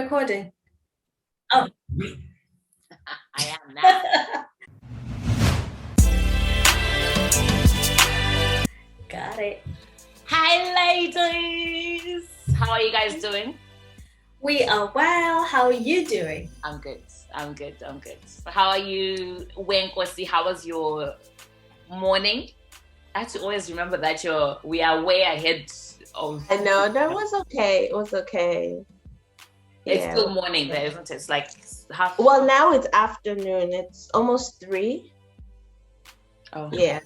recording? Oh. I am now. Got it. Hi, ladies. How are you guys doing? We are well. How are you doing? I'm good. How are you, Wenkosi? How was your morning? I have to always remember that we are way ahead of... I know, that was okay. It was okay. It's still morning there, isn't it? It's like half... Well, now it's afternoon. It's almost 3. Oh, yeah.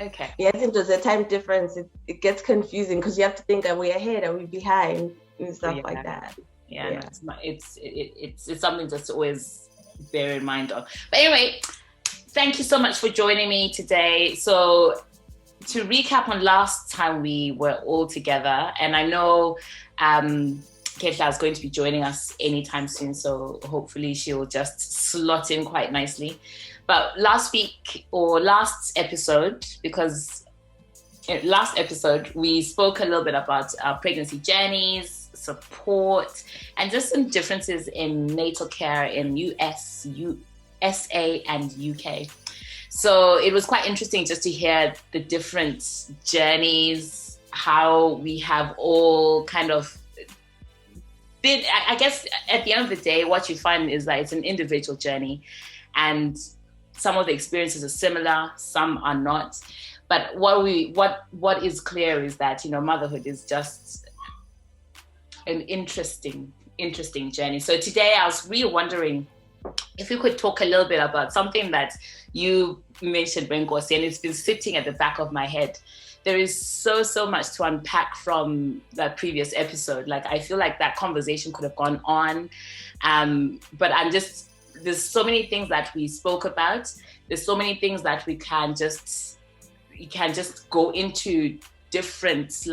Okay. Yeah, I think there's a time difference. It gets confusing because you have to think, are we ahead? Are we behind? And stuff like that. Yeah. No, it's something just to always bear in mind of. But anyway, thank you so much for joining me today. So to recap on last time we were all together, and I know Khetla is going to be joining us anytime soon, so hopefully she'll just slot in quite nicely. But last episode, we spoke a little bit about our pregnancy journeys, support, and just some differences in natal care in USA and UK. So it was quite interesting just to hear the different journeys, how we have all kind of been, I guess at the end of the day, what you find is that it's an individual journey, and some of the experiences are similar, some are not. But what is clear is that, motherhood is just an interesting journey. So today I was really wondering if we could talk a little bit about something that you mentioned, Wenkosi, and it's been sitting at the back of my head. There is so much to unpack from that previous episode. Like, I feel like that conversation could have gone on, but there's so many things that we spoke about. There's so many things that we can just go into different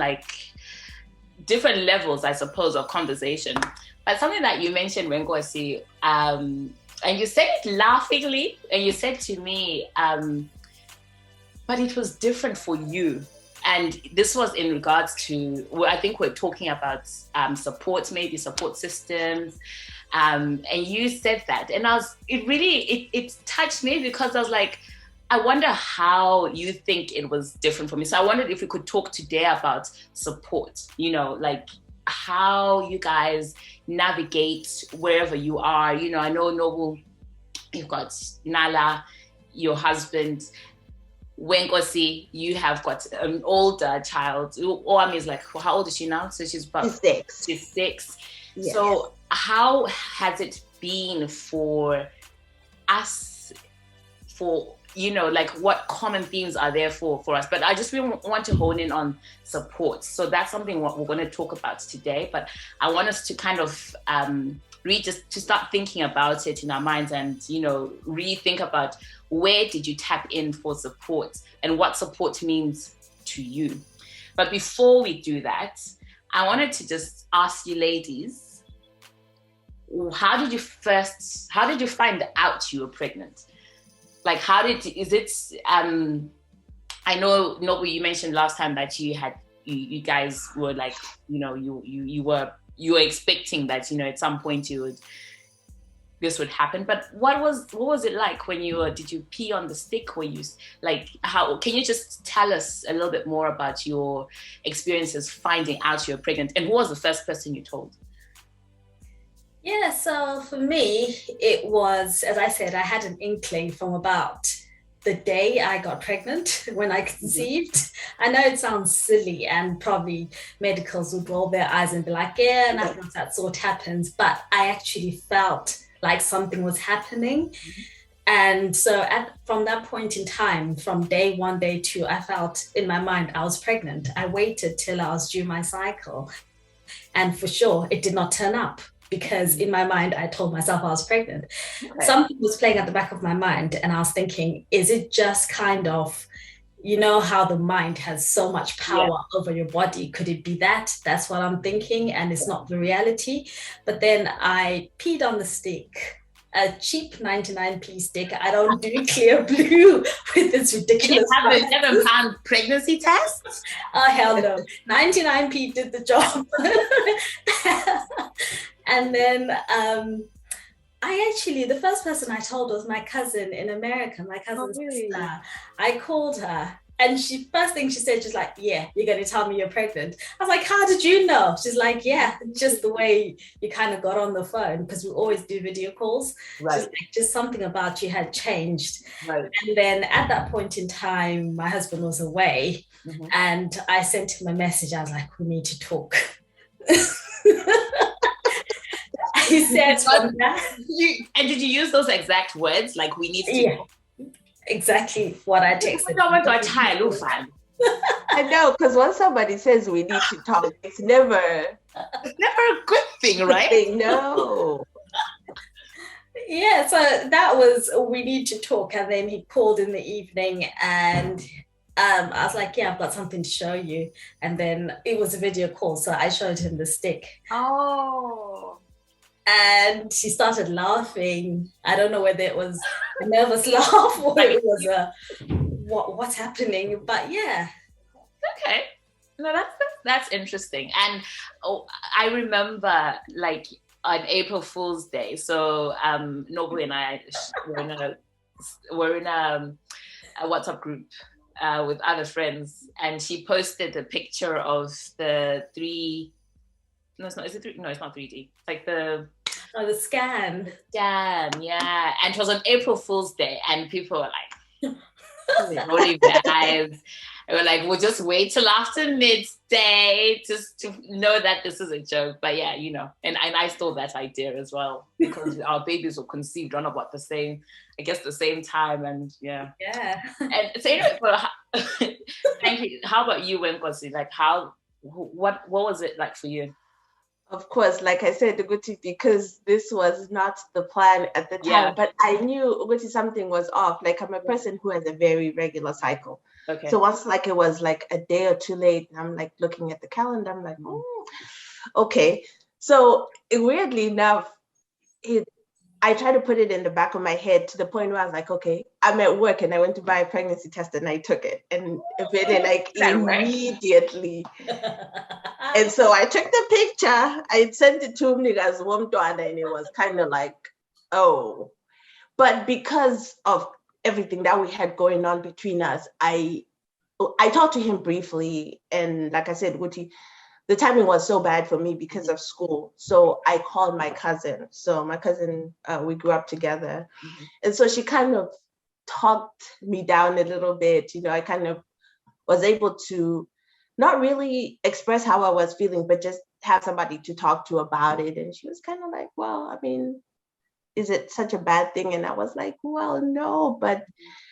levels, I suppose, of conversation. But something that you mentioned, Wenkosi, and you said it laughingly, and you said to me, but it was different for you. And this was in regards to, I think we're talking about support systems. And you said that, and it touched me, because I was like, I wonder how you think it was different for me. So I wondered if we could talk today about support, like how you guys navigate wherever you are. I know, Nobu, you've got Nala, your husband. Wenkosi, you have got an older child. Oami is like, how old is she now? So she's about 6. She's 6. Yes. So how has it been for us, what common themes are there for us? But I just really want to hone in on support. So that's something what we're going to talk about today. But I want us to kind of to start thinking about it in our minds, and rethink about, where did you tap in for support and what support means to you. But before we do that, I wanted to just ask you ladies, how did you find out you were pregnant? Like, I know, Nobu, you mentioned last time that you guys were like, you were expecting that, at some point this would happen. But what was it like when did you pee on the stick? Can you just tell us a little bit more about your experiences finding out you're pregnant, and who was the first person you told? Yeah, so for me, it was, as I said, I had an inkling from about the day I got pregnant, when I conceived. Mm-hmm. I know it sounds silly, and probably medicals would roll their eyes and be like, yeah, nothing of that sort happens. But I actually felt like something was happening. Mm-hmm. And so from that point in time, from day 1, day 2, I felt in my mind I was pregnant. I waited till I was due my cycle. And for sure, it did not turn up, because in my mind, I told myself I was pregnant. Okay. Something was playing at the back of my mind, and I was thinking, is it just kind of, how the mind has so much power over your body? Could it be that? That's what I'm thinking, and it's not the reality. But then I peed on the stick, a cheap 99p stick. I don't do clear blue with this ridiculous. Did you have a £7 pregnancy test? Oh, hell no. 99p did the job. And then the first person I told was my cousin in America, my cousin's sister. I called her and first thing she said, she's like, yeah, you're going to tell me you're pregnant. I was like, how did you know? She's like, yeah, just the way you kind of got on the phone, because we always do video calls. Right. Just something about you had changed. Right. And then at that point in time, my husband was away, and I sent him a message. I was like, we need to talk. He said, and did you use those exact words? Like, we need to talk? Exactly what I texted. I know, because when somebody says we need to talk, it's never a good thing, right? No. Yeah, so that was, we need to talk. And then he called in the evening, and I was like, yeah, I've got something to show you. And then it was a video call, so I showed him the stick. Oh. And she started laughing. I don't know whether it was a nervous laugh or it was what's happening, but yeah. Okay. No, that's interesting. And I remember, like, on April Fool's Day, so Nobu and I were in a WhatsApp group with other friends, and she posted a picture of the three. No, it's not. Is it three? No, it's not 3D. It's like the scan. Scan, yeah. And it was on April Fool's Day, and people were like, rolling their eyes. They were like, we'll just wait till after midday just to know that this is a joke. But yeah, you know, and I stole that idea as well, because our babies were conceived around about the same time, and yeah. Yeah. And so anyway, thank you. How about you, Wenkosi? Like, what was it like for you? Of course, like I said, Uguti, because this was not the plan at the time, but I knew Uguti, something was off. Like, I'm a person who has a very regular cycle. Okay. So once it was like a day or two late, I'm like looking at the calendar, I'm like, okay. So weirdly enough, I tried to put it in the back of my head to the point where I was like, okay, I'm at work and I went to buy a pregnancy test and I took it. And really, like, immediately. And so I took the picture, I sent it to him as and it was kind of like, oh. But because of everything that we had going on between us, I talked to him briefly. And like I said, Guti, the timing was so bad for me because of school. So I called my cousin. So my cousin, we grew up together. And so she kind of talked me down a little bit. You know, I kind of was able to not really express how I was feeling, but just have somebody to talk to about it. And she was kind of like, well, I mean, is it such a bad thing? And I was like, well, no, but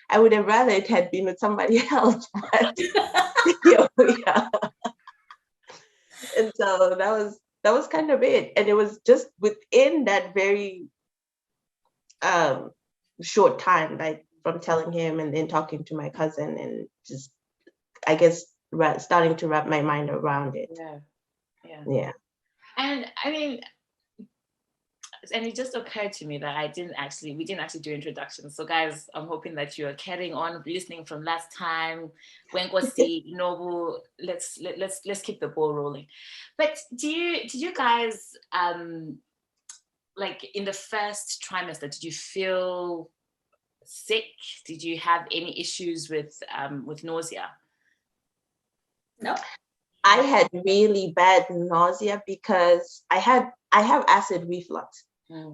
I would have rather it had been with somebody else. But here we are. And so that was kind of it. And it was just within that very short time, like from telling him and then talking to my cousin and just, I guess, starting to wrap my mind around it. Yeah. And I mean, and it just occurred to me that we didn't actually do introductions. So guys, I'm hoping that you're carrying on listening from last time. Wenkosi, Nobu, let's keep the ball rolling. But did you guys like in the first trimester, did you feel sick? Did you have any issues with nausea? No. I had really bad nausea because I have acid reflux.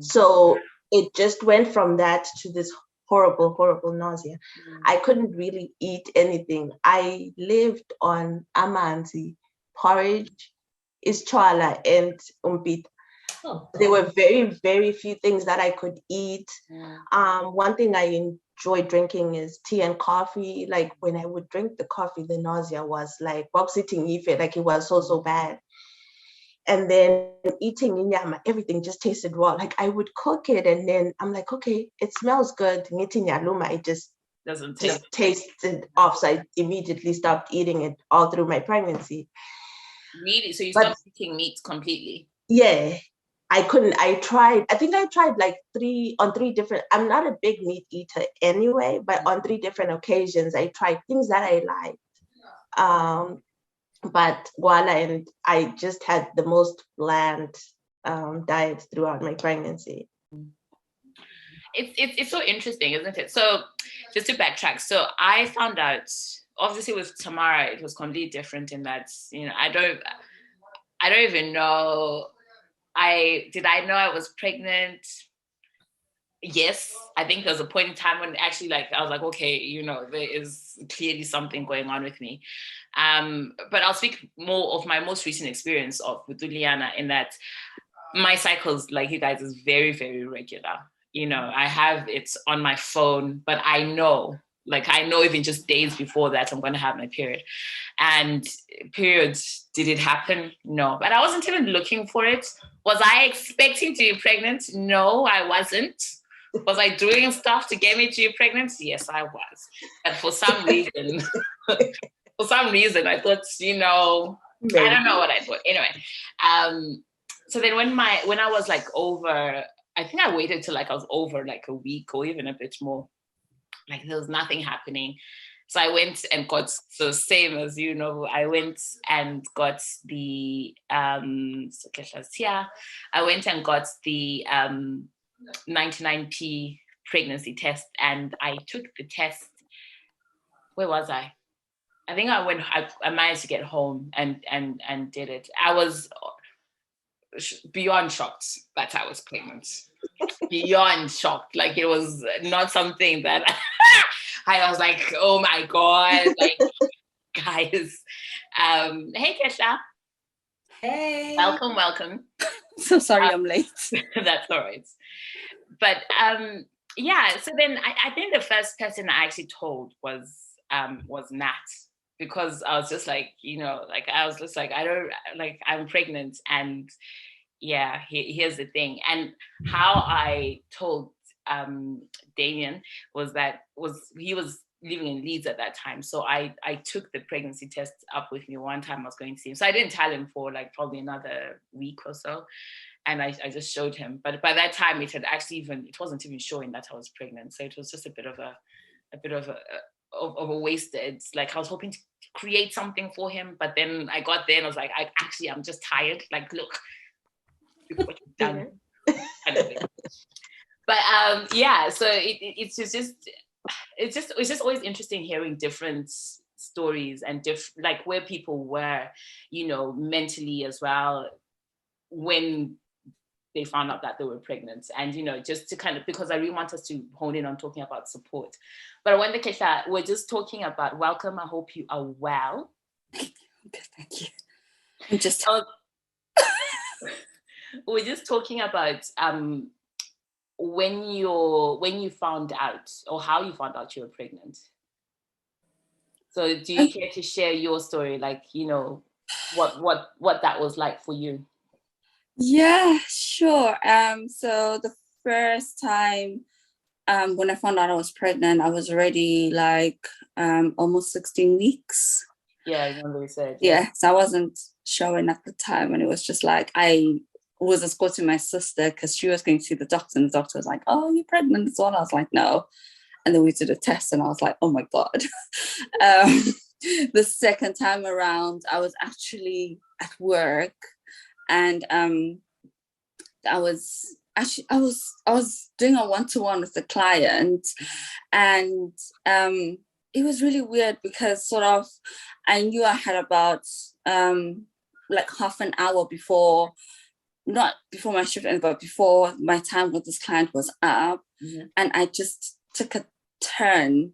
So it just went from that to this horrible, horrible nausea. I couldn't really eat anything. I lived on amanzi, porridge, ischola, and umpit. There were very, very few things that I could eat. One thing I enjoy drinking is tea and coffee. Like when I would drink the coffee, the nausea was like like it was so bad. And then eating inyama, everything just tasted raw. Like I would cook it and then I'm like, okay, it smells good. It just doesn't tasted off. So I immediately stopped eating it all through my pregnancy. Really? So you stopped eating meat completely? Yeah. I couldn't. I tried like three different, I'm not a big meat eater anyway, but on 3 different occasions, I tried things that I liked. But voila, and I just had the most bland diets throughout my pregnancy. It's so interesting, isn't it? So just to backtrack, so I found out, obviously with Tamara, it was completely different in that, you know, I don't even know. Did I know I was pregnant? Yes, I think there was a point in time when actually, like, I was like, okay, you know, there is clearly something going on with me. But I'll speak more of my most recent experience with Juliana, in that my cycles, like you guys, is very, very regular. You know, I have it on my phone, but I know even just days before that, I'm going to have my period. And periods, did it happen? No. But I wasn't even looking for it. Was I expecting to be pregnant? No, I wasn't. Was I doing stuff to get me to be pregnant? Yes, I was. But for some reason, I thought, you know, maybe. I don't know what I thought. Anyway, so then when I was like over, I think I waited till like I was over like a week or even a bit more. Like there was nothing happening. So I went and got, so same as you know, I went and got the so Khetla's here. I went and got the 99p pregnancy test, and I took the test. Where was I? I think I managed to get home and did it. I was beyond shocked that I was pregnant. Beyond shocked. Like it was not something that I was like, oh my God, like guys. Hey Khetla. Hey. Welcome. So sorry I'm late. That's all right. But yeah, so then I think the first person I actually told was Nat, because I was just like, you know, like I was just like, I'm pregnant, and yeah, here's the thing. And how I told Damien was he was living in Leeds at that time, so I took the pregnancy test up with me one time I was going to see him. So I didn't tell him for like probably another week or so, and I just showed him. But by that time it wasn't even showing that I was pregnant, so it was just a bit of a wasted, like I was hoping to create something for him, but then I got there and I was like, I'm just tired, like look what you've done. Kind of thing. But yeah, so it's just always interesting hearing different stories and like where people were, you know, mentally as well when they found out that they were pregnant. And, you know, just to kind of, because I really want us to hone in on talking about support. But when the Khetla, we're just talking about, welcome, I hope you are well. Okay, thank you. I'm just... we're just talking about when you found out, or how you found out you were pregnant. So do you care to share your story, like, you know, what that was like for you? Yeah, sure. So the first time when I found out I was pregnant, I was already like almost 16 weeks. Yeah, I remember you said. Yeah, so I wasn't showing at the time, and it was just like I was escorting my sister because she was going to see the doctor, and the doctor was like, oh, you're pregnant as well? I was like, no. And then we did a test and I was like, oh my God. The second time around, I was actually at work, and I was doing a one-to-one with the client, and it was really weird because sort of I knew I had about like half an hour before, not before my shift ended, but before my time with this client was up. Mm-hmm. And I just took a turn,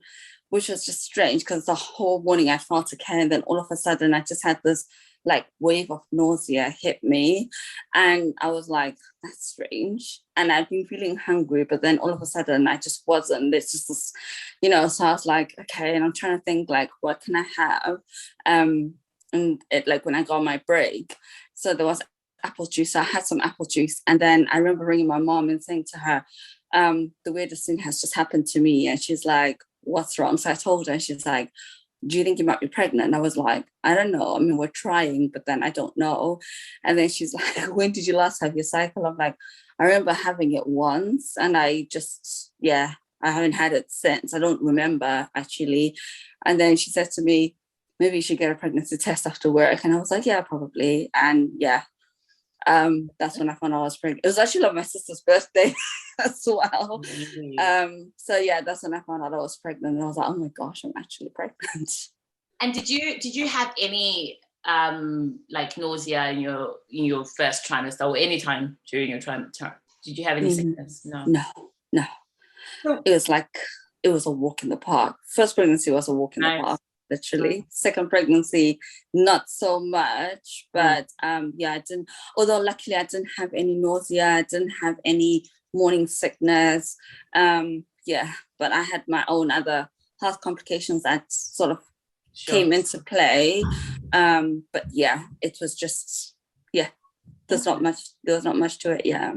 which was just strange because the whole morning I felt okay, and then all of a sudden I just had this like wave of nausea hit me, and I was like, that's strange. And I'd been feeling hungry, but then all of a sudden I just wasn't. It's just this, you know, so I was like, okay, and I'm trying to think like, what can I have? And it, like when I got my break, so there was apple juice. So I had some apple juice, and then I remember ringing my mom and saying to her, the weirdest thing has just happened to me. And she's like, what's wrong? So I told her, and she's like, do you think you might be pregnant? And I was like, I don't know. I mean, we're trying, but then I don't know. And then she's like, when did you last have your cycle? I'm like, I remember having it once, and I just, I haven't had it since. I don't remember actually. And then she said to me, maybe you should get a pregnancy test after work. And I was like, yeah, probably. And That's when I found out I was pregnant. It was actually like my sister's birthday as well. So yeah, that's when I found out I was pregnant, and I was like, oh my gosh, I'm actually pregnant. And did you have any like nausea in your first trimester or any time during your trimester? Did you have any sickness? No. It was a walk in the park. First pregnancy was a walk in the park, literally. Second pregnancy, not so much, but yeah, I didn't. Although luckily I didn't have any nausea, I didn't have any morning sickness. Yeah, but I had my own other health complications that sort of came into play. But yeah, it was just There was not much to it. Yeah.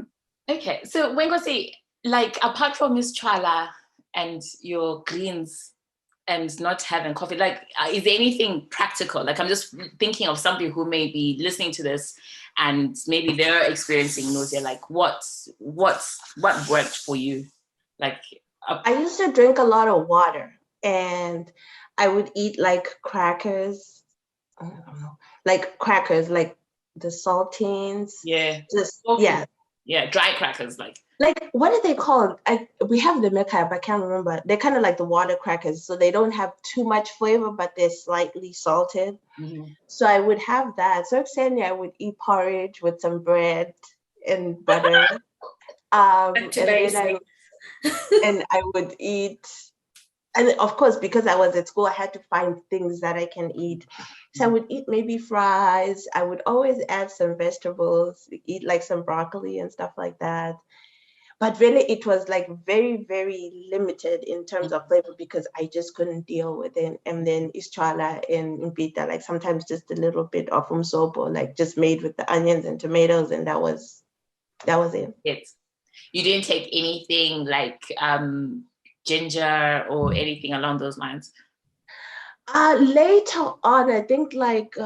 Okay, so Wenkosi, like apart from Miss Chala and your greens and not having coffee, like is there anything practical? Like I'm just thinking of somebody who may be listening to this and maybe they're experiencing nausea. Like what worked for you? Like I used to drink a lot of water, and I would eat like crackers. I don't know, like crackers, like the saltines. Yeah. Just dry crackers, like what are they called? We have the mecha, but I can't remember. They're kind of like the water crackers, so they don't have too much flavor, but they're slightly salted. So I would have that. So Xenia, I would eat porridge with some bread and butter. And I would eat, and of course, because I was at school, I had to find things that I can eat. So I would eat maybe fries. I would always add some vegetables, eat like some broccoli and stuff like that. But really, it was like very, very limited in terms of flavor because I just couldn't deal with it. And then Ischala and Impita, like sometimes just a little bit of umsopo, like just made with the onions and tomatoes, and that was it. You didn't take anything like ginger or anything along those lines? Later on, I think like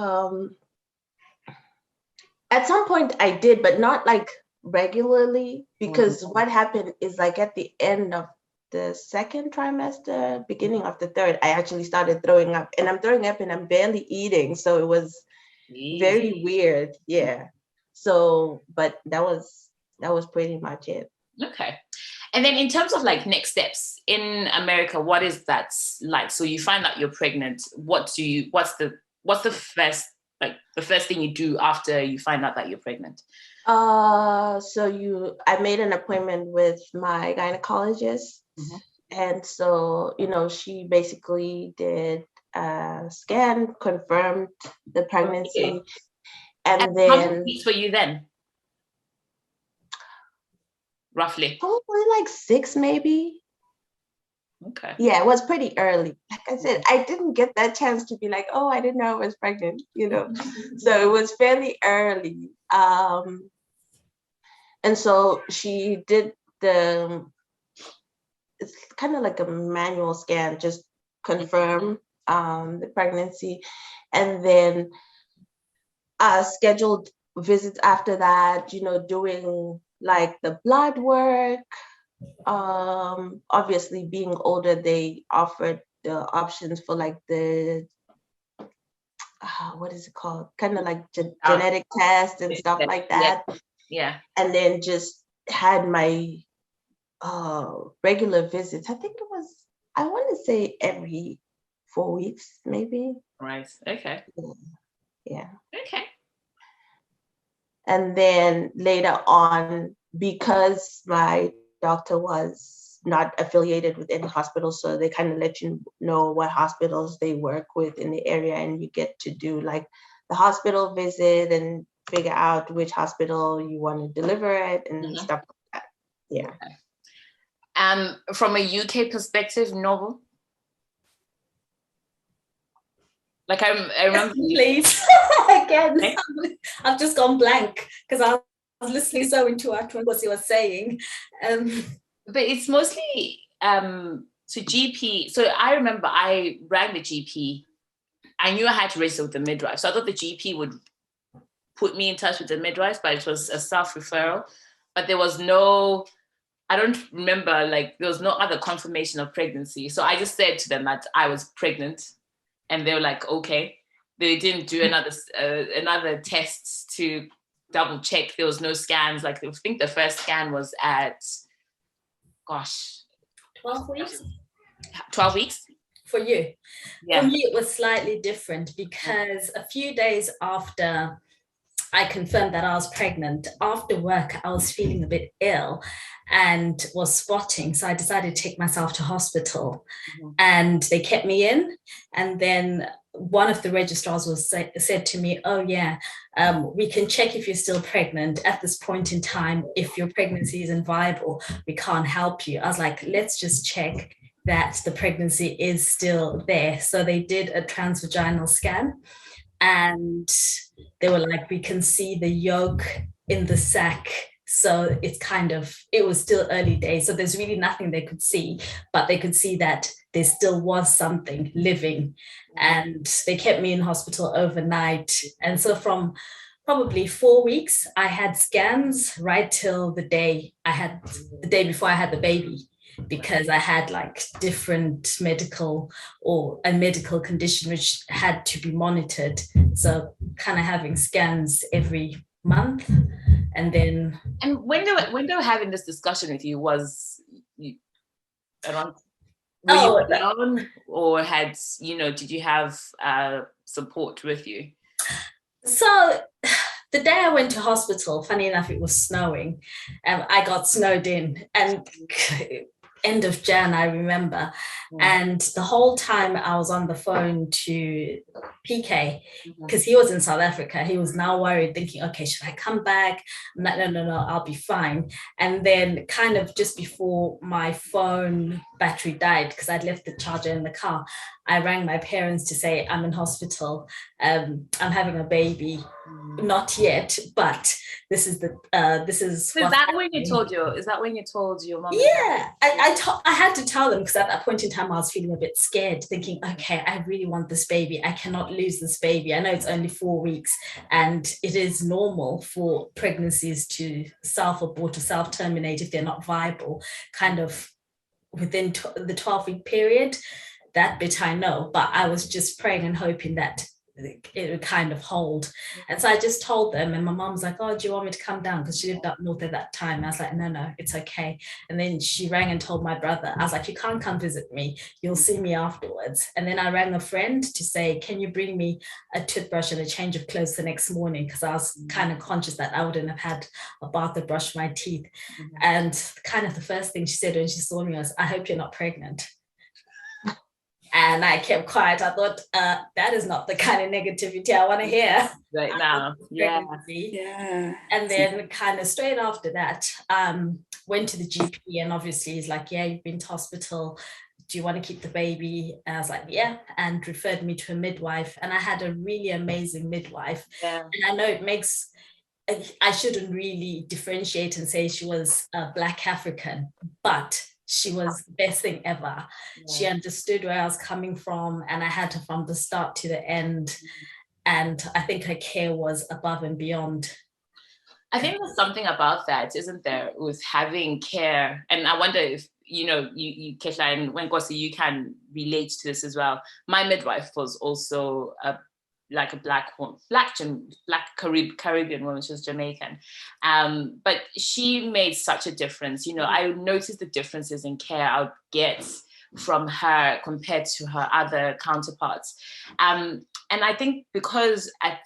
at some point I did, but not like regularly, because what happened is like at the end of the second trimester, beginning of the third, I actually started throwing up, and I'm throwing up and I'm barely eating. So it was very weird. Yeah. So, but that was pretty much it. Okay. And then in terms of like next steps in America, what is that like? So you find out you're pregnant. What's the first thing you do after you find out that you're pregnant? I made an appointment with my gynecologist. And so, she basically did a scan, confirmed the pregnancy. And then how many weeks were you then? Roughly? Probably like 6, maybe. Okay. Yeah, it was pretty early. Like I said, I didn't get that chance to be like, oh, I didn't know I was pregnant, So it was fairly early. And so she did it's kind of like a manual scan, just confirm the pregnancy. And then scheduled visits after that, doing like the blood work. Obviously being older, they offered the options for like the what is it called? Kind of like genetic tests and stuff like that. Yeah. And then just had my regular visits. I think it was, I want to say every 4 weeks, maybe. Right. Okay. Yeah. Okay. And then later on, because my doctor was not affiliated with any hospital, so they kind of let you know what hospitals they work with in the area, and you get to do like the hospital visit and figure out which hospital you want to deliver it and stuff like that. Yeah. Okay. From a UK perspective, Nobu? Like I remember. Please, again, I've just gone blank because I was listening so into what he was saying. But it's mostly to GP. So I remember I rang the GP. I knew I had to register with the midwife. So I thought the GP would put me in touch with the midwife, but it was a self-referral. But there was no, I don't remember, like there was no other confirmation of pregnancy. So I just said to them that I was pregnant. And they were like, okay. They didn't do another tests to double check there was no scans. Like I think the first scan was at, 12 weeks? 12 weeks? For you. Yeah. For me, it was slightly different because a few days after I confirmed that I was pregnant, after work, I was feeling a bit ill and was spotting. So I decided to take myself to hospital, and they kept me in. And then one of the registrars said to me, oh yeah, we can check if you're still pregnant at this point in time. If your pregnancy isn't viable, we can't help you. I was like, let's just check that the pregnancy is still there. So they did a transvaginal scan, and they were like, we can see the yolk in the sac. So it was still early days. So there's really nothing they could see, but they could see that there still was something living. And they kept me in hospital overnight. And so from probably 4 weeks, I had scans right till the day before I had the baby, because I had like different medical condition which had to be monitored. So kind of having scans every month. And then when they were having this discussion with you, was you around, were you alone, or did you have support with you? So the day I went to hospital, funny enough, it was snowing. I got snowed in, and end of Jan, I remember. And the whole time I was on the phone to PK, because he was in South Africa. He was now worried, thinking, okay, should I come back? I'm like, no, I'll be fine. And then kind of just before my phone battery died, because I'd left the charger in the car, I rang my parents to say, I'm in hospital. I'm having a baby. Not yet, but this is Is that when you told your mom? Yeah, I had to tell them, because at that point in time I was feeling a bit scared, thinking, okay, I really want this baby. I cannot lose this baby. I know it's only 4 weeks, and it is normal for pregnancies to self-abort or self-terminate if they're not viable, kind of within the 12-week period. That bit I know, but I was just praying and hoping that it would kind of hold. And so I just told them, and my mom was like, oh, do you want me to come down? Because she lived up north at that time. And I was like, no, it's okay. And then she rang and told my brother. I was like, you can't come visit me. You'll see me afterwards. And then I rang a friend to say, can you bring me a toothbrush and a change of clothes the next morning? Because I was kind of conscious that I wouldn't have had a bath or brushed my teeth. And kind of the first thing she said when she saw me was, I hope you're not pregnant. And I kept quiet. I thought, that is not the kind of negativity I want to hear right now. Yeah. And then kind of straight after that, went to the GP, and obviously he's like, yeah, you've been to hospital. Do you want to keep the baby? And I was like, yeah, and referred me to a midwife. And I had a really amazing midwife. Yeah. And I know I shouldn't really differentiate and say she was a Black African, but she was the best thing ever. Yeah. She understood where I was coming from, and I had her from the start to the end. And I think her care was above and beyond. I think there's something about that, isn't there, with having care? And I wonder if, you Khetla and Wenkosi, you can relate to this as well. My midwife was also a Black Caribbean woman. She was Jamaican, but she made such a difference. I noticed the differences in care I would get from her compared to her other counterparts, and I think because at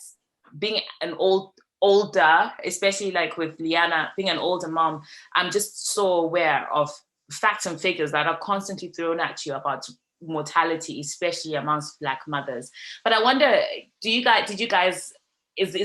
being an older, especially like with Liana, being an older mom, I'm just so aware of facts and figures that are constantly thrown at you about mortality, especially amongst Black mothers. But I wonder, is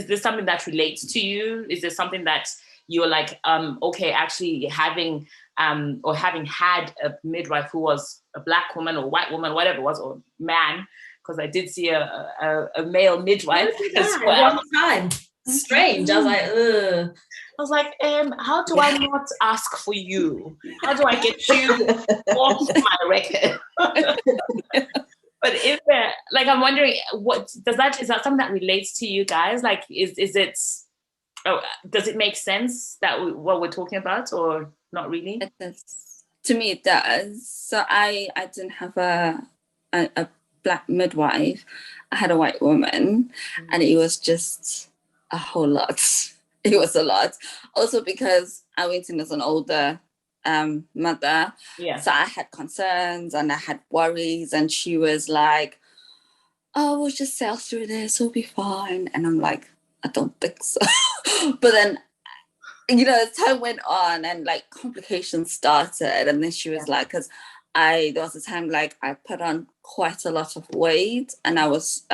this something that relates to you? Is there something that you're like, okay, actually having had a midwife who was a Black woman or white woman, whatever it was, or man, because I did see a male midwife as well. One time. Strange. I was like, ugh. I was like, how do I not ask for you? How do I get you off my record? But is there, like, I'm wondering, is that something that relates to you guys? Like, does it make sense that what we're talking about, or not really? It does. To me, it does. So I didn't have a Black midwife. I had a white woman, and it was just a whole lot. It was a lot. Also because I went in as an older mother. Yeah. So I had concerns and I had worries, and she was like, oh, we'll just sail through this, we'll be fine. And I'm like, I don't think so. But then, as time went on and like complications started, and then she was like, because there was a time like I put on quite a lot of weight and I was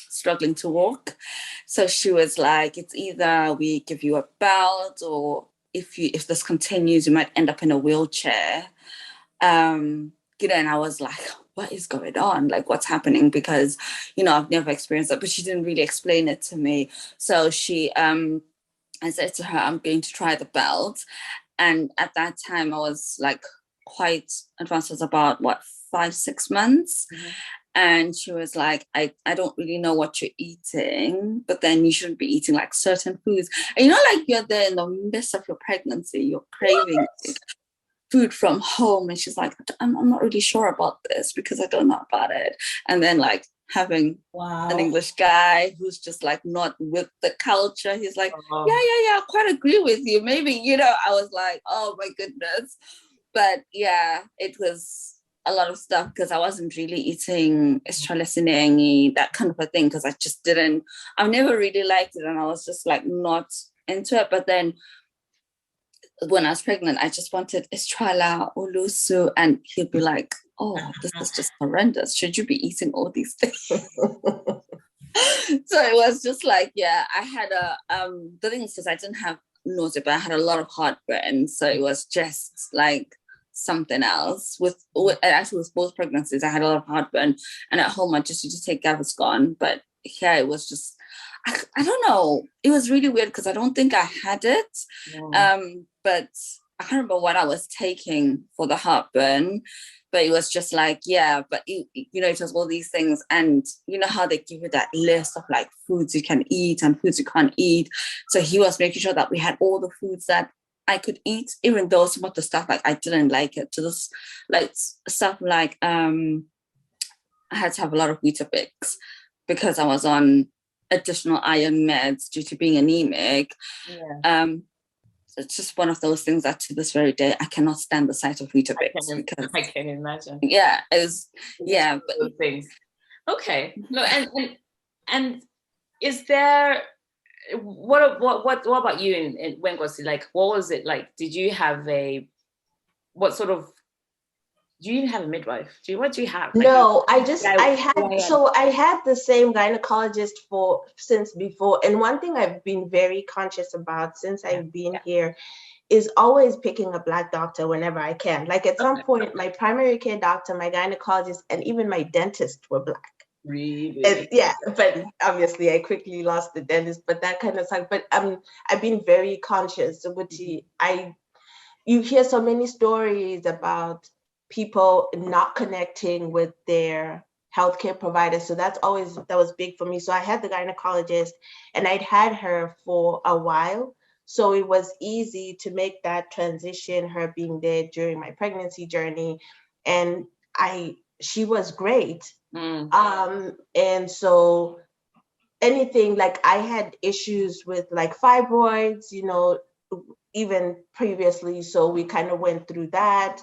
struggling to walk. So she was like, it's either we give you a belt, or if this continues, you might end up in a wheelchair. And I was like, what is going on? Like, what's happening? Because, I've never experienced that, but she didn't really explain it to me. So I said to her, I'm going to try the belt. And at that time I was like quite advanced. I was about 5-6 months. Mm-hmm. And she was like, I don't really know what you're eating, but then you shouldn't be eating like certain foods. And like you're there in the midst of your pregnancy, you're craving food from home. And she's like, I'm not really sure about this because I don't know about it. And then like having an English guy who's just like not with the culture, he's like, yeah, I quite agree with you. Maybe, I was like, oh my goodness. But yeah, it was a lot of stuff because I wasn't really eating estralacinengi, that kind of a thing, because I've never really liked it, and I was just like not into it. But then when I was pregnant, I just wanted estrala, ulusu, and he'd be like, oh, this is just horrendous. Should you be eating all these things? So it was just like, I had the thing is because I didn't have nausea, but I had a lot of heartburn. So it was just like something else. Actually with both pregnancies, I had a lot of heartburn, and at home I just used to take Gaviscon, but here it was just, I don't know. It was really weird because I don't think I had it. But I can't remember what I was taking for the heartburn, but it was just like, but it was all these things. And you know how they give you that list of like foods you can eat and foods you can't eat. So he was making sure that we had all the foods that I could eat, even though some of the stuff like I didn't like it. So this like stuff like I had to have a lot of Weetabix because I was on additional iron meds due to being anemic. It's just one of those things that to this very day I cannot stand the sight of Weetabix. I can imagine. Yeah, it was. Yeah, but those things. Okay. No, and is there? What about you in Wenkosi? Like, what was it like? Did you have do you have a midwife? What do you have? Like, no, I had the same gynecologist since before. And one thing I've been very conscious about since I've been here is always picking a Black doctor whenever I can. Like at some point, my primary care doctor, my gynecologist, and even my dentist were Black. Really? But obviously I quickly lost the dentist, but that kind of stuff. But I've been very conscious. You hear so many stories about people not connecting with their healthcare providers. So that was big for me. So I had the gynecologist and I'd had her for a while. So it was easy to make that transition, her being there during my pregnancy journey. And she was great. And so anything, like I had issues with like fibroids, even previously. So we kind of went through that,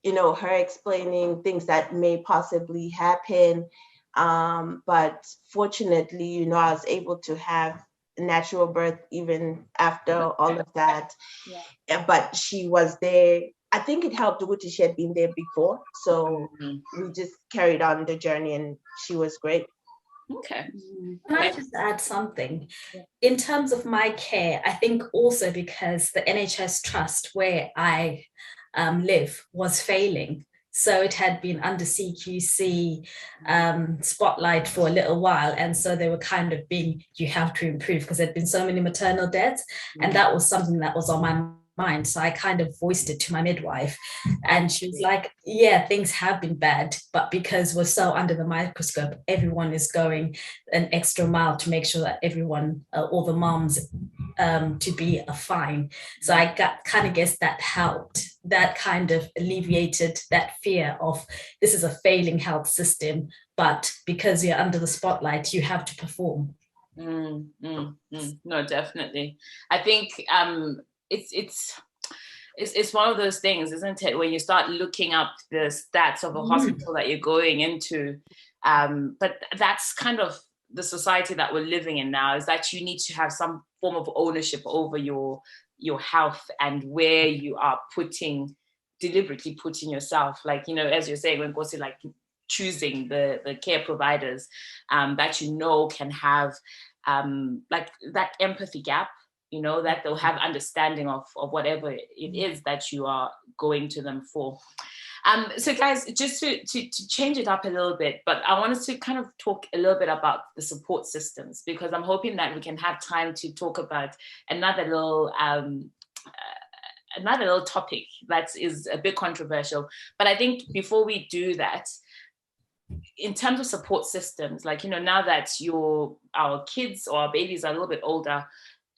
her explaining things that may possibly happen. But fortunately, I was able to have natural birth even after all of that. But she was there. I think it helped Uguti, she had been there before. So we just carried on the journey and she was great. Okay. Can I just add something? In terms of my care, I think also because the NHS trust where I live was failing. So it had been under CQC spotlight for a little while. And so they were kind of you have to improve because there'd been so many maternal deaths. And that was something that was on my mind. So I kind of voiced it to my midwife and she was like, things have been bad, but because we're so under the microscope, everyone is going an extra mile to make sure that everyone, all the moms to be fine. So I kind of guess that helped. That kind of alleviated that fear of this is a failing health system, but because you're under the spotlight, you have to perform. No, definitely. I think it's one of those things, isn't it, when you start looking up the stats of a hospital that you're going into, but that's kind of the society that we're living in now, is that you need to have some form of ownership over your health and where you are deliberately putting yourself, like, you know, as you're saying, Wenkosi, like choosing the care providers that can have like that empathy gap, you know, that they'll have understanding of whatever it is that you are going to them for. So guys, just to change it up a little bit, but I wanted to kind of talk a little bit about the support systems, because I'm hoping that we can have time to talk about another little topic that is a bit controversial. But I think before we do that, in terms of support systems, like, you know, now that our kids or our babies are a little bit older,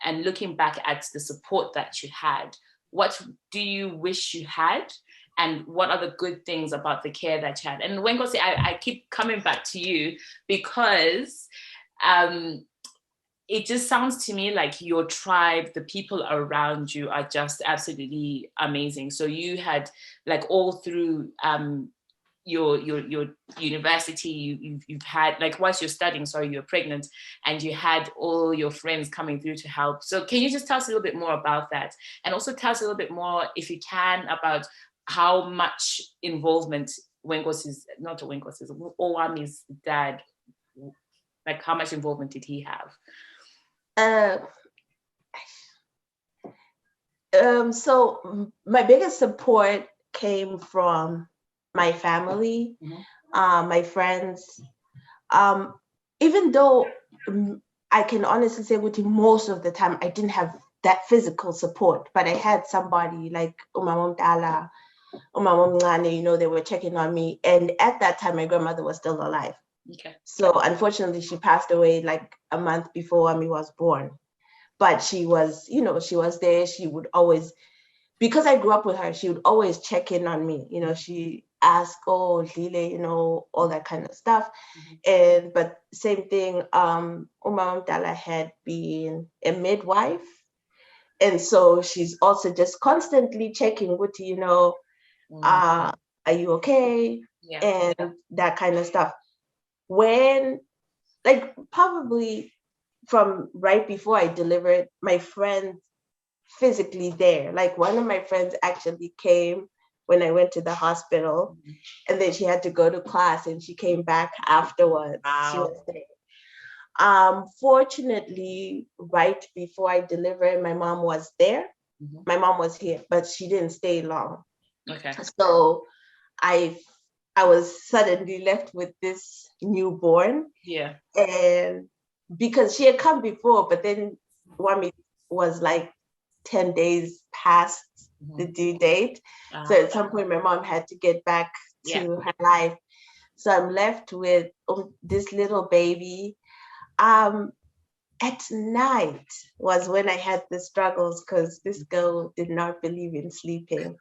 and looking back at the support that you had, what do you wish you had? And what are the good things about the care that you had? And Wenkosi, I keep coming back to you, because it just sounds to me like your tribe, the people around you, are just absolutely amazing. So you had, like, all through your university, you've had, like, whilst you're studying, you're pregnant, and you had all your friends coming through to help. So can you just tell us a little bit more about that? And also tell us a little bit more, if you can, about how much involvement Owami's dad, like, how much involvement did he have? So my biggest support came from my family, my friends. Even though I can honestly say, with most of the time, I didn't have that physical support, but I had somebody like Umamom Dala, Umamom Ngane, you know, they were checking on me. And at that time, my grandmother was still alive. Okay. So unfortunately, she passed away like a month before Ami was born. But she was, you know, she was there. She would always, because I grew up with her, she would always check in on me. You know, she asked, oh, Lile, you know, all that kind of stuff. But same thing, Umam Dala had been a midwife. And so she's also just constantly checking with, you know, are you okay? Yeah. And that kind of stuff. When, like, probably from right before I delivered, my friends physically there. Like, one of my friends actually came when I went to the hospital, and then she had to go to class, and she came back afterwards. Wow. She was there. Fortunately, right before I delivered, my mom was there. My mom was here, but she didn't stay long. Okay. So I was suddenly left with this newborn. Yeah. And because she had come before, but then Wami was like 10 days past the due date. So at some point, my mom had to get back to her life. So I'm left with this little baby. At night was when I had the struggles, because this girl did not believe in sleeping.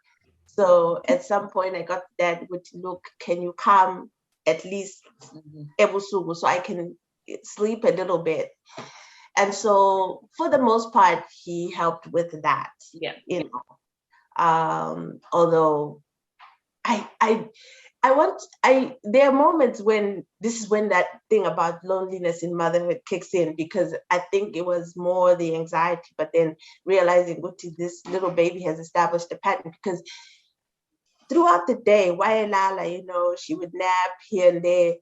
So at some point, I got dad would look, can you come at least ebusuku so I can sleep a little bit? And so for the most part, he helped with that. Yeah, you know. Although there are moments when this is when that thing about loneliness in motherhood kicks in, because I think it was more the anxiety, but then realizing this little baby has established a pattern, because throughout the day, Wailala, you know, she would nap here and there,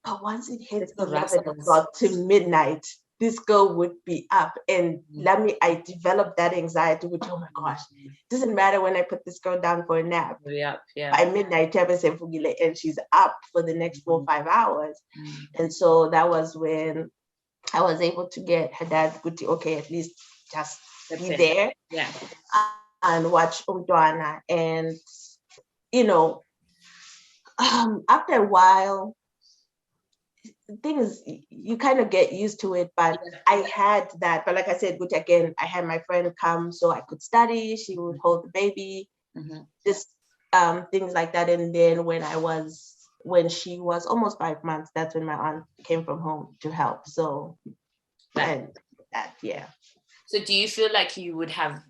but once it hits 11 o'clock to midnight, this girl would be up. And I developed that anxiety, which, oh my gosh, it doesn't matter when I put this girl down for a nap. Yeah. By midnight, and she's up for the next 4 or 5 hours. And so that was when I was able to get her dad, okay, at least just be there. Yeah. And watch Umdwana. And, you know, after a while, things, you kind of get used to it, but I had that. But like I said, which again, I had my friend come so I could study. She would hold the baby, just things like that. And then when she was almost 5 months, that's when my aunt came from home to help. So And that, yeah. So do you feel like you would have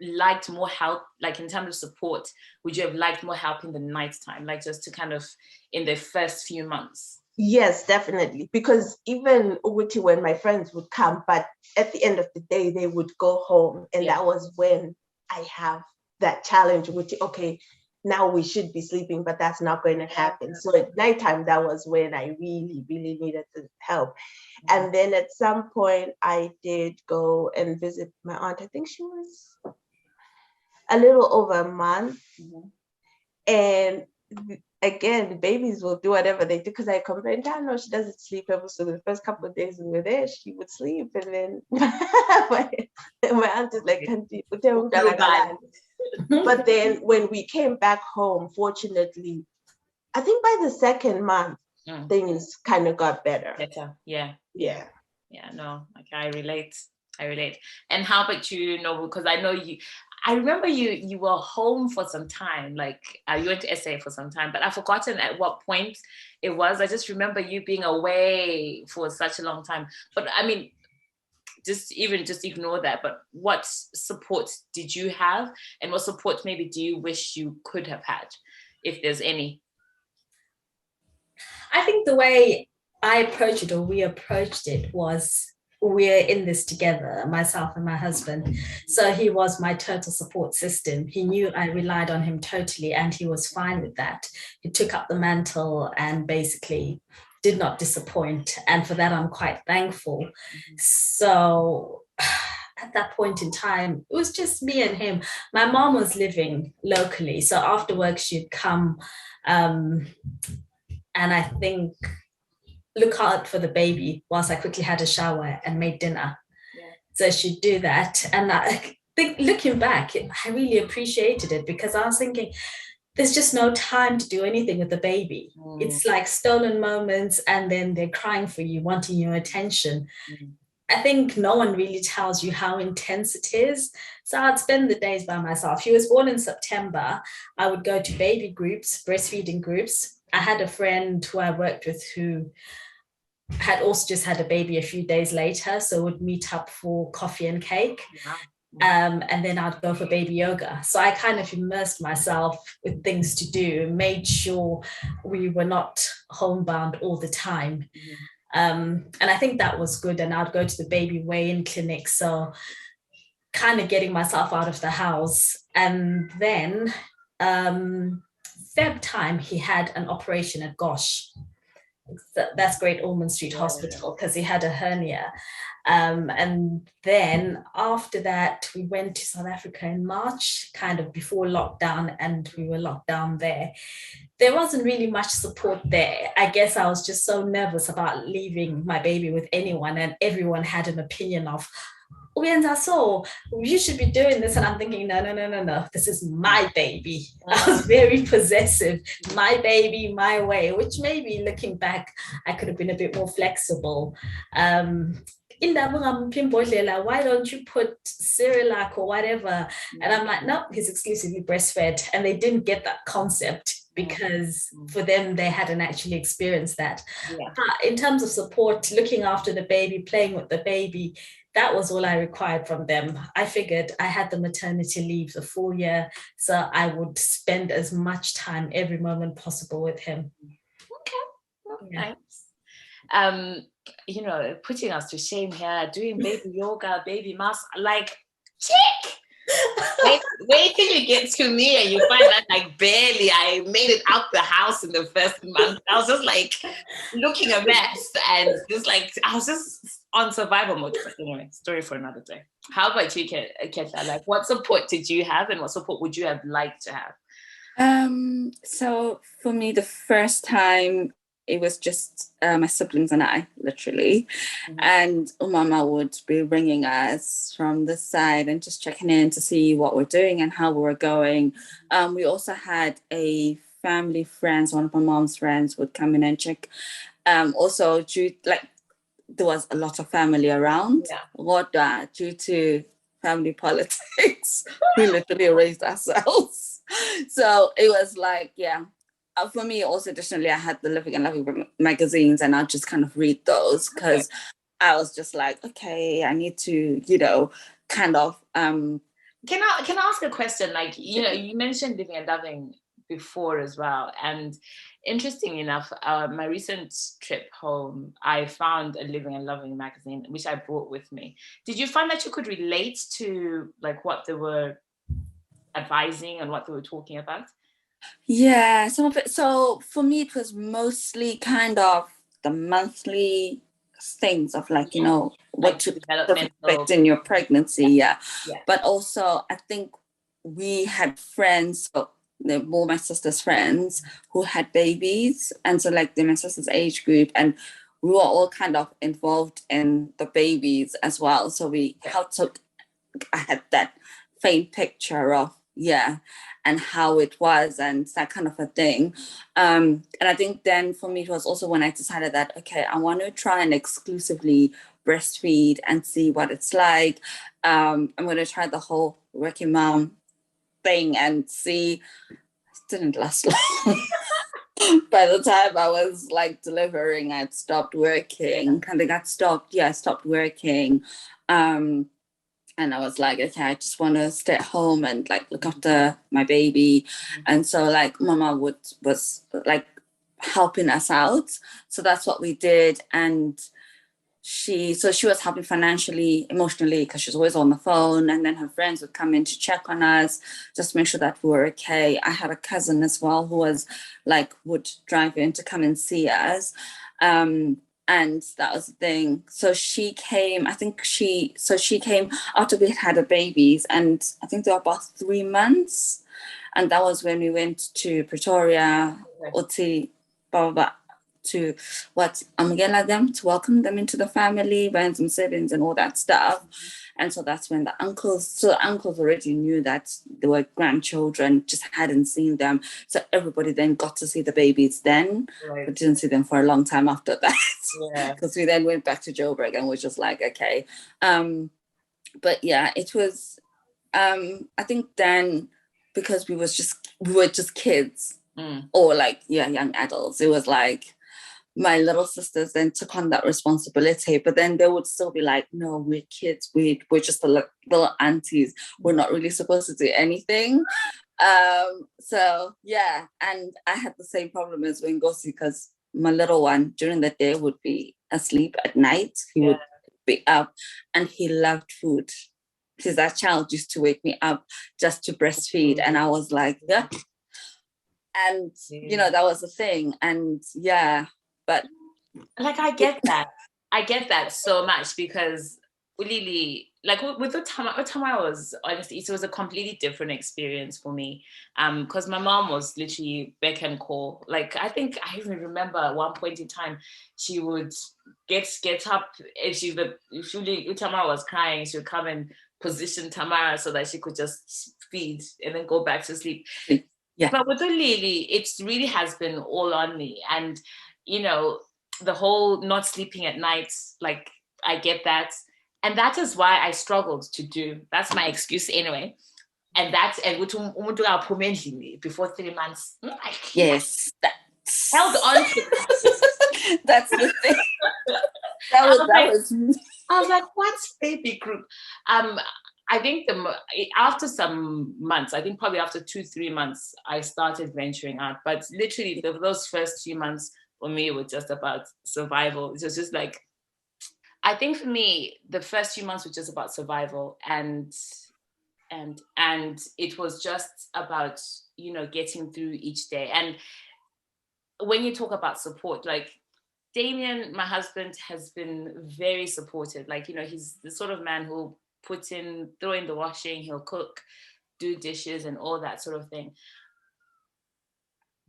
liked more help, like in terms of support? Would you have liked more help in the nighttime, like just to kind of in the first few months? Yes, definitely. Because even when my friends would come, but at the end of the day, they would go home. And that was when I have that challenge with, okay, now we should be sleeping, but that's not going to happen. So at nighttime, that was when I really, really needed the help. And then at some point, I did go and visit my aunt. I think she was a little over a month. And again, babies will do whatever they do, because I complained, no, she doesn't sleep ever. So the first couple of days we were there, she would sleep. And then my aunt is like, but then when we came back home, fortunately, I think by the second month, things kind of got better. Yeah. No, okay, I relate. And how about you, Nobu? Because I remember you were home for some time, like you went to SA for some time, but I've forgotten at what point it was. I just remember you being away for such a long time. But I mean, just ignore that. But what support did you have, and what support maybe do you wish you could have had, if there's any? I think the way I approached it, or we approached it, was we're in this together, myself and my husband. So he was my total support system. He knew I relied on him totally, and he was fine with that. He took up the mantle and basically did not disappoint. And for that, I'm quite thankful. So at that point in time, it was just me and him. My mom was living locally. So after work, she'd come and I think look out for the baby whilst I quickly had a shower and made dinner. So she'd do that. And I think, looking back, I really appreciated it, because I was thinking, there's just no time to do anything with the baby. It's like stolen moments, and then they're crying for you, wanting your attention. I think no one really tells you how intense it is. So I'd spend the days by myself. She was born in September. I would go to baby groups, breastfeeding groups. I had a friend who I worked with who had also just had a baby a few days later, so would meet up for coffee and cake. And then I'd go for baby yoga. So I kind of immersed myself with things to do, made sure we were not homebound all the time. And I think that was good. And I'd go to the baby weigh-in clinic, so kind of getting myself out of the house. And then Feb time, he had an operation at Gosh. That's Great Ormond Street Hospital, because he had a hernia. And then after that, we went to South Africa in March, kind of before lockdown, and we were locked down there. There wasn't really much support there. I guess I was just so nervous about leaving my baby with anyone, and everyone had an opinion of, so you should be doing this. And I'm thinking, no, this is my baby. I was very possessive. My baby, my way, which maybe looking back, I could have been a bit more flexible. Why don't you put Cyrilac or whatever? And I'm like, no, he's exclusively breastfed. And they didn't get that concept, because for them, they hadn't actually experienced that. In terms of support, looking after the baby, playing with the baby, that was all I required from them. I figured I had the maternity leave the full year, so I would spend as much time, every moment possible with him. Okay, nice. Putting us to shame here, doing baby yoga, baby mask, like, check. Wait till you get to me and you find that like barely I made it out the house in the first month. I was just like looking a mess, and just like I was just on survival mode. But anyway, story for another day. How about you, Khetla? Like, what support did you have, and what support would you have liked to have? So for me, the first time, it was just my siblings and I, literally. And Mama would be ringing us from the side and just checking in to see what we're doing and how we're going. We also had a family friends, one of my mom's friends would come in and check. Also, there was a lot of family around. Due to family politics, we literally raised ourselves. So it was like, for me, also additionally, I had the Living and Loving magazines, and I'd just kind of read those, because I was just like, okay, I need to, kind of Can I ask a question? Like, you mentioned living and loving before as well. And interesting enough, my recent trip home, I found a Living and Loving magazine, which I brought with me. Did you find that you could relate to like what they were advising and what they were talking about? Yeah, some of it. So for me, it was mostly kind of the monthly things of like, what Like to developmental expect in your pregnancy. Yeah. Yeah. But also, I think we had friends, they're more my sister's friends who had babies. And so like they're my sister's age group. And we were all kind of involved in the babies as well. So I had that faint picture of, and how it was and that kind of a thing. And I think then for me, it was also when I decided that, okay, I want to try and exclusively breastfeed and see what it's like. I'm going to try the whole working mom thing and see. It didn't last long. By the time I was like delivering, I'd stopped working. I think I stopped working. And I was like, okay, I just want to stay at home and like look after my baby. And so like mama was like helping us out. So that's what we did. And she was helping financially, emotionally, because she's always on the phone. And then her friends would come in to check on us, just make sure that we were okay. I had a cousin as well who was like, would drive in to come and see us. And that was the thing. So she came, she came after we had the babies, and I think they were about 3 months. And that was when we went to Pretoria, Oti, blah, blah, blah, to to welcome them into the family, bands and siblings and all that stuff. And so that's when the uncles already knew that they were grandchildren, just hadn't seen them. So everybody then got to see the babies then, but didn't see them for a long time after that. Because we then went back to Joburg and was just like, okay. But yeah, it was, I think then, because we were just kids, or like, young adults, it was like, my little sisters then took on that responsibility, but then they would still be like, no, we're kids, we're just the little aunties, we're not really supposed to do anything. So yeah, and I had the same problem as Wenkosi, because my little one during the day would be asleep, at night he would be up, and he loved food. Because that child used to wake me up just to breastfeed, and I was like, yeah. And that was the thing. And but like I get that so much, because really, like with the time I was, honestly, it was a completely different experience for me, because my mom was literally beck and call. Like I think I even remember at one point in time she would get up, if Tamara was crying, she would come and position Tamara so that she could just feed and then go back to sleep. Yeah. But with the Lily, it really has been all on me. And, the whole not sleeping at night, like, I get that. And that is why I struggled to do. That's my excuse anyway. And before 3 months. Yes. Held on to that's the thing. I was like, what's baby group? I think after some months, I think probably after 2-3 months, I started venturing out. But literally, those first few months for me were just about survival. It was just like, I think for me, the first few months were just about survival, and it was just about getting through each day. And when you talk about support, like Damien, my husband, has been very supportive. Like, he's the sort of man who'll throw in the washing, he'll cook, do dishes and all that sort of thing.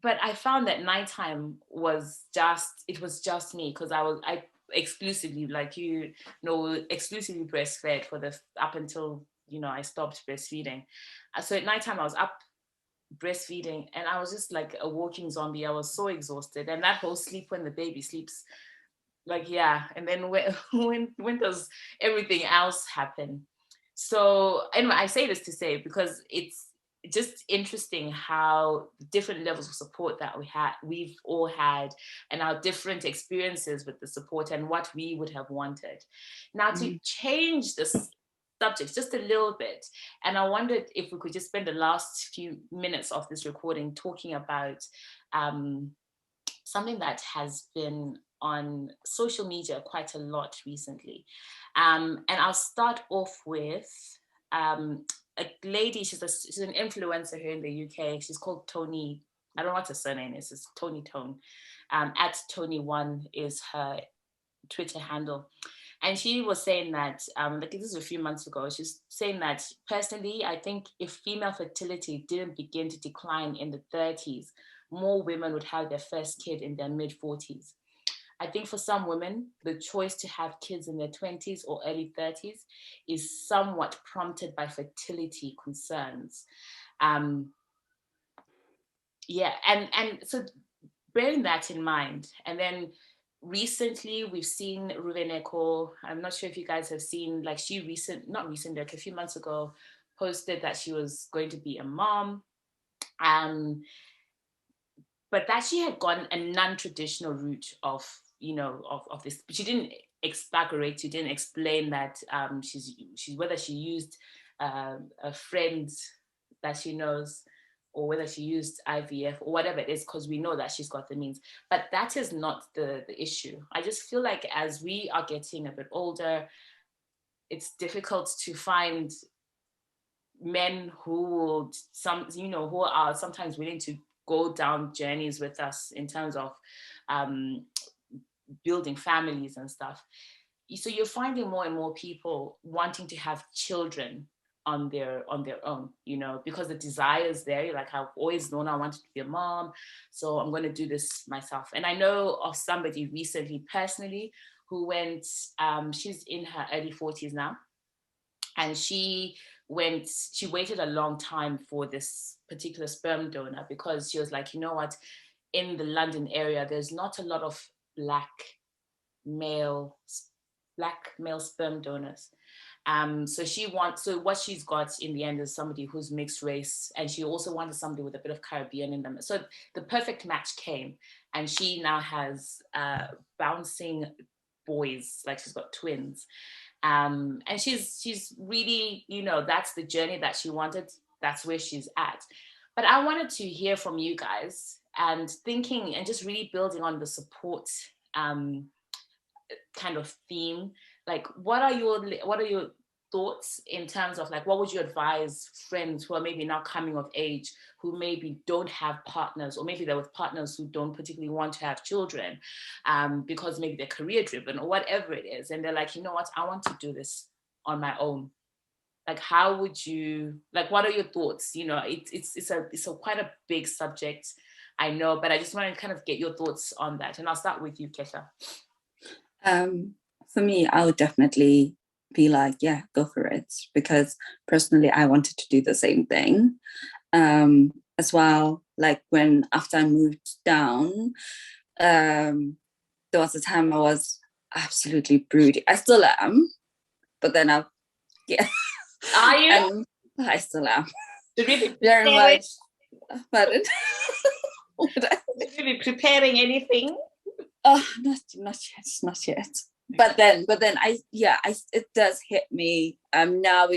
But I found that nighttime was just me, because I exclusively, like, exclusively breastfed up until, I stopped breastfeeding. So at nighttime I was up breastfeeding, and I was just like a walking zombie. I was so exhausted. And that whole sleep when the baby sleeps, like, and then when does everything else happen? So anyway, I say this to say, because just interesting how different levels of support that we've all had, and our different experiences with the support and what we would have wanted. Now, to change this subject just a little bit, and I wondered if we could just spend the last few minutes of this recording talking about something that has been on social media quite a lot recently. And I'll start off with a lady. She's an influencer here in the UK. She's called Tony. I don't know what her surname is. It's Tony Tone. At Tony1 is her Twitter handle. And she was saying that, like this is a few months ago, she's saying that personally, I think if female fertility didn't begin to decline in the 30s, more women would have their first kid in their mid-40s. I think for some women, the choice to have kids in their 20s or early 30s is somewhat prompted by fertility concerns. And so bearing that in mind, and then recently we've seen Ruveneko. I'm not sure if you guys have seen, like like a few months ago, posted that she was going to be a mom. But that she had gone a non-traditional route of this. She didn't exaggerate. She didn't explain that she's whether she used a friend that she knows, or whether she used IVF or whatever it is, because we know that she's got the means. But that is not the issue. I just feel like as we are getting a bit older, it's difficult to find men who are sometimes willing to go down journeys with us in terms of building families and stuff. So you're finding more and more people wanting to have children on their own, because the desire is there. Like, I've always known I wanted to be a mom, so I'm going to do this myself. And I know of somebody recently, personally, who went, she's in her early 40s now, and she waited a long time for this particular sperm donor, because she was like, you know what, in the London area, there's not a lot of black male sperm donors. So what she's got in the end is somebody who's mixed race, and she also wanted somebody with a bit of Caribbean in them. So the perfect match came, and she now has bouncing boys, like she's got twins. And she's really, that's the journey that she wanted. That's where she's at. But I wanted to hear from you guys, and thinking and just really building on the support kind of theme. Like, what are your thoughts in terms of, like, what would you advise friends who are maybe now coming of age, who maybe don't have partners, or maybe they're with partners who don't particularly want to have children, because maybe they're career driven or whatever it is, and they're like, you know what, I want to do this on my own. Like, how would you, like, what are your thoughts? It's a quite a big subject, I know, but I just want to kind of get your thoughts on that. And I'll start with you, Khetla. For me, I would definitely be like, yeah, go for it, because personally I wanted to do the same thing as well. Like, after I moved down, there was a time I was absolutely broody. I still am, but then Are you? I still am. Should we be very much. Pardon? Should we be preparing anything? Oh, not yet. But then it does hit me. Now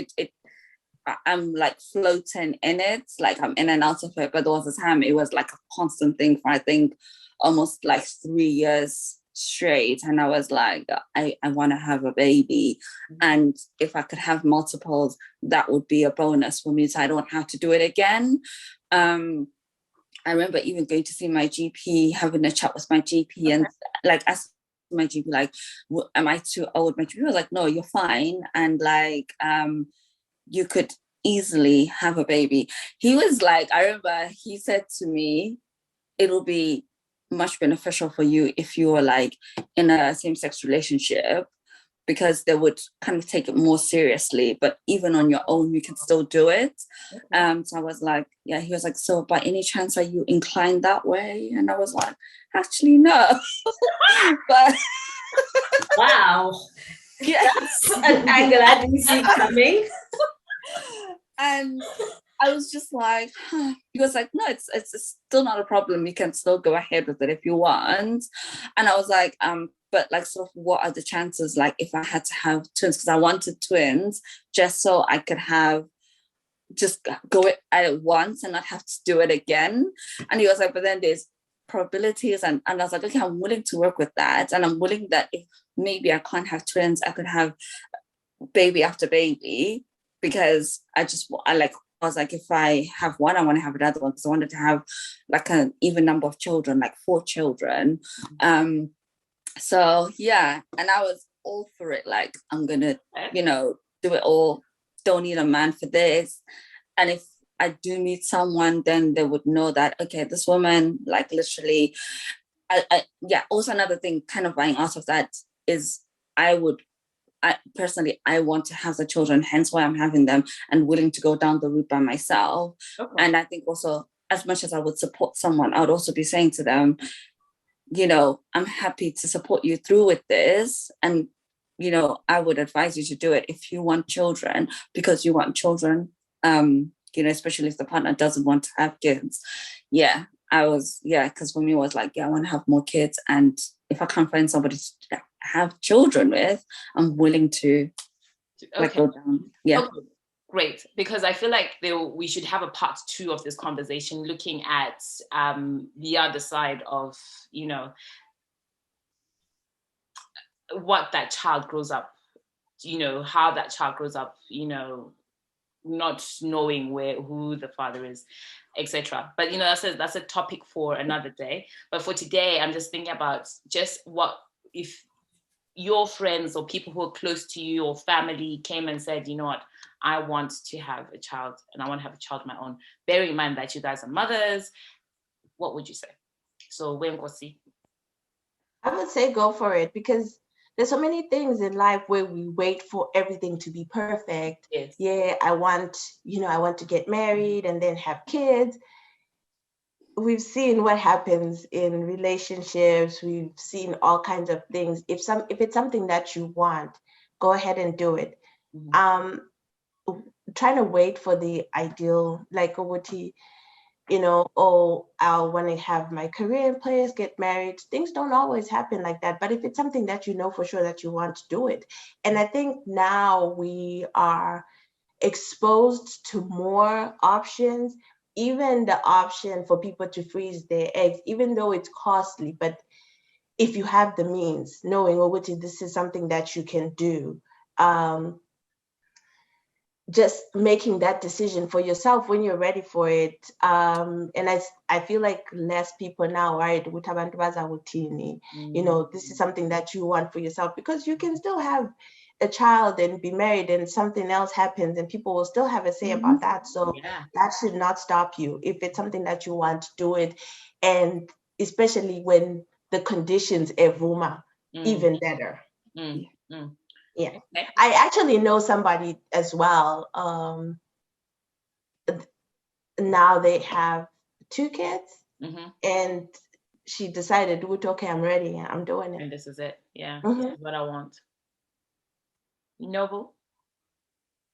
I'm like floating in it, like I'm in and out of it. But there was a time it was like a constant thing for, I think, almost like 3 years straight. And I was like, I want to have a baby. And if I could have multiples, that would be a bonus for me, so I don't have to do it again. I remember even going to see my GP, having a chat with my GP, and like asking my GP, like, am I too old? My GP was like, no, you're fine. And like, you could easily have a baby. He was like, I remember he said to me, it'll be much beneficial for you if you were like in a same-sex relationship, because they would kind of take it more seriously, but even on your own, you can still do it. So I was like, yeah, he was like, so by any chance, are you inclined that way? And I was like, actually, no. But wow. Yeah. That's an angle I didn't see coming. And I was just like, he was like, no, it's still not a problem. You can still go ahead with it if you want. And I was like, but like, sort of, what are the chances, like, if I had to have twins? Because I wanted twins just so I could have just go it at once and not have to do it again. And he was like, but then there's probabilities, and I was like, okay, I'm willing to work with that, and I'm willing that if maybe I can't have twins, I could have baby after baby, because I was like, if I have one, I want to have another one, because I wanted to have like an even number of children, like 4 children. So yeah, and I was all for it, like, I'm gonna, do it all, don't need a man for this. And if I do meet someone, then they would know that, okay, this woman, like, literally, also another thing kind of buying out of that is I personally want to have the children, hence why I'm having them, and willing to go down the route by myself. Okay. And I think also, as much as I would support someone, I would also be saying to them, I'm happy to support you through with this. And, I would advise you to do it if you want children, because you want children, especially if the partner doesn't want to have kids. Yeah, because for me it was like, I want to have more kids. And if I can't find somebody to have children with, I'm willing to go down. Yeah. Okay. Great, because I feel like we should have a part 2 of this conversation, looking at the other side of, what that child grows up, how that child grows up, not knowing who the father is, etc. But that's a topic for another day. But for today, I'm just thinking about just what if your friends or people who are close to you or family came and said, you know what, I want to have a child, and I want to have a child of my own, bearing in mind that you guys are mothers, what would you say? So Wenkosi. I would say go for it, because there's so many things in life where we wait for everything to be perfect. Yes. Yeah, I want to get married and then have kids. We've seen what happens in relationships. We've seen all kinds of things. If it's something that you want, go ahead and do it. Mm-hmm. Trying to wait for the ideal, like Owuti, I'll want to have my career in place, get married. Things don't always happen like that. But if it's something that you know for sure that you want to do it. And I think now we are exposed to more options, even the option for people to freeze their eggs, even though it's costly. But if you have the means, knowing, this is something that you can do. Just making that decision for yourself when you're ready for it. And I feel like less people now, right? This is something that you want for yourself, because you can still have a child and be married and something else happens and people will still have a say about that. So that should not stop you. If it's something that you want, to do it. And especially when the conditions evuma, even better. Yeah, I actually know somebody as well. Now they have 2 kids, and she decided, okay, I'm ready, I'm doing it. And this is it. Yeah, this is what I want. Nobu?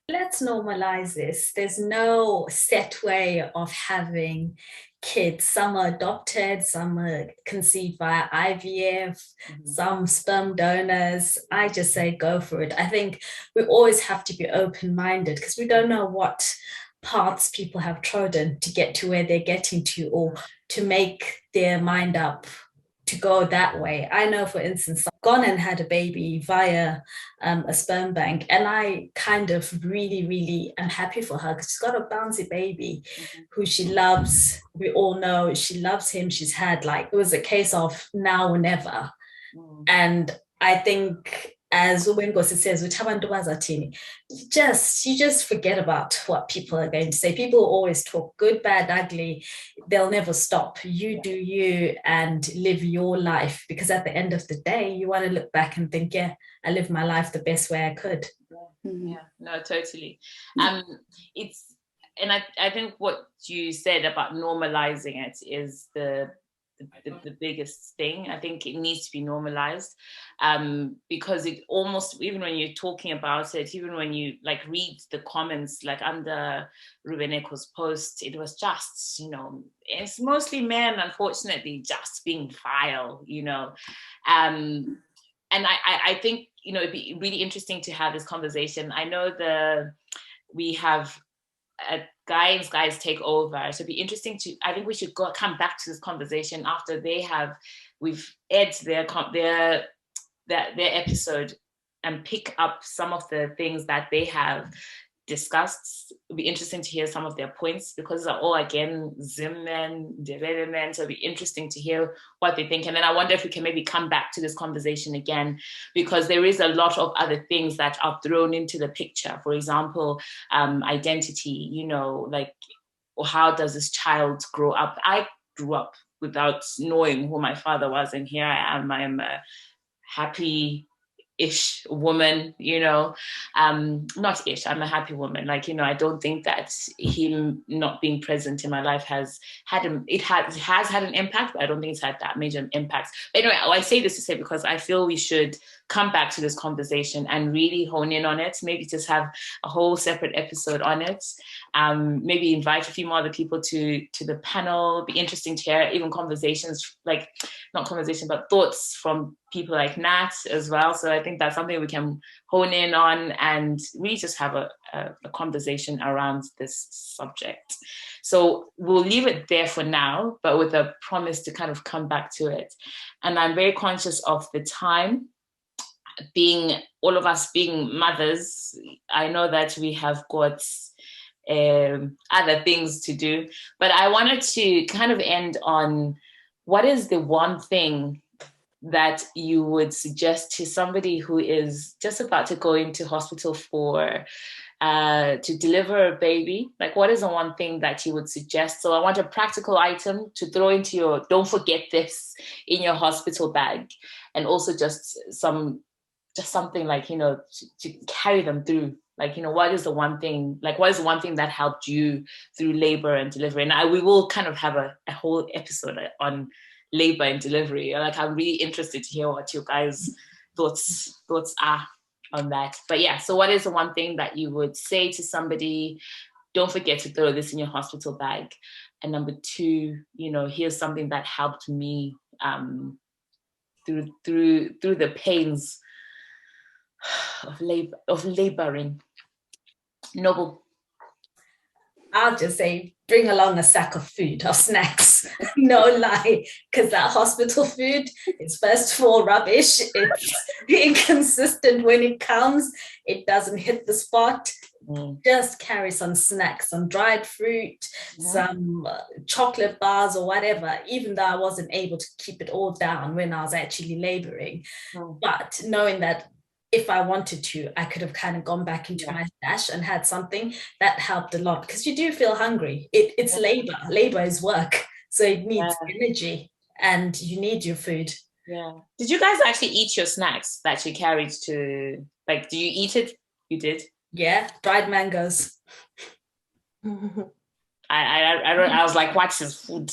Let's normalize this. There's no set way of having kids. Some are adopted, some are conceived via IVF, some sperm donors. I just say go for it. I think we always have to be open-minded, because we don't know what paths people have trodden to get to where they're getting to, or to make their mind up to go that way. I know, for instance, I've gone and had a baby via a sperm bank, and I kind of really, really am happy for her, because she's got a bouncy baby who she loves. We all know she loves him. She's had, it was a case of now or never. And I think, as Wenkosi says, you just forget about what people are going to say. People always talk good, bad, ugly. They'll never stop. You do you and live your life, because at the end of the day, you want to look back and think, I lived my life the best way I could. Yeah, no, totally. I think what you said about normalizing it is the the biggest thing. I think it needs to be normalized, because it almost, even when you're talking about it, even when you like read the comments, like under Rubeneko's post, it was just, you know, it's mostly men, unfortunately, just being vile, you know. And I think, you know, it'd be really interesting to have this conversation. I know we have guys take over, so it'd be interesting to, I think we should come back to this conversation after we've aired their episode, and pick up some of the things that they have discussed. It'd be interesting to hear some of their points, because they're all, again, Zim men, Derere men, so it'd be interesting to hear what they think. And then I wonder if we can maybe come back to this conversation again, because there is a lot of other things that are thrown into the picture. For example, identity, you know, like, how does this child grow up? I grew up without knowing who my father was, and here I am a happy-ish woman, you know, not ish, I'm a happy woman. Like, you know, I don't think that him not being present in my life has had an impact, but I don't think it's had that major impact. But anyway, I say this to say, because I feel we should come back to this conversation and really hone in on it, maybe just have a whole separate episode on it, maybe invite a few more other people to the panel. It'd be interesting to hear even conversations, like, not conversation, but thoughts from people like Nat as well. So I think that's something we can hone in on and really just have a conversation around this subject. So we'll leave it there for now, but with a promise to kind of come back to it. And I'm very conscious of the time. All of us being mothers, I know that we have got other things to do, but I wanted to kind of end on, what is the one thing that you would suggest to somebody who is just about to go into hospital to deliver a baby? Like, what is the one thing that you would suggest? So I want a practical item to throw into your, don't forget this, in your hospital bag, and also just something like, you know, to carry them through. Like, you know, what is the one thing that helped you through labor and delivery? And we will kind of have a whole episode on labor and delivery. Like, I'm really interested to hear what you guys' thoughts are on that. But yeah, so what is the one thing that you would say to somebody? Don't forget to throw this in your hospital bag. And number two, you know, here's something that helped me through the pains of laboring. Nobu. I'll just say, bring along a sack of food or snacks. No lie, because that hospital food is, first of all, rubbish. It's inconsistent when it comes. It doesn't hit the spot. Just carry some snacks, some dried fruit, some chocolate bars or whatever, even though I wasn't able to keep it all down when I was actually laboring. But knowing that if I wanted to, I could have kind of gone back into my stash and had something that helped a lot, because you do feel hungry. It's labor. Labor is work. So it needs energy, and you need your food. Yeah. Did you guys actually eat your snacks that you carried to, like, do you eat it? You did? Yeah, dried mangoes. I was like, what's his food?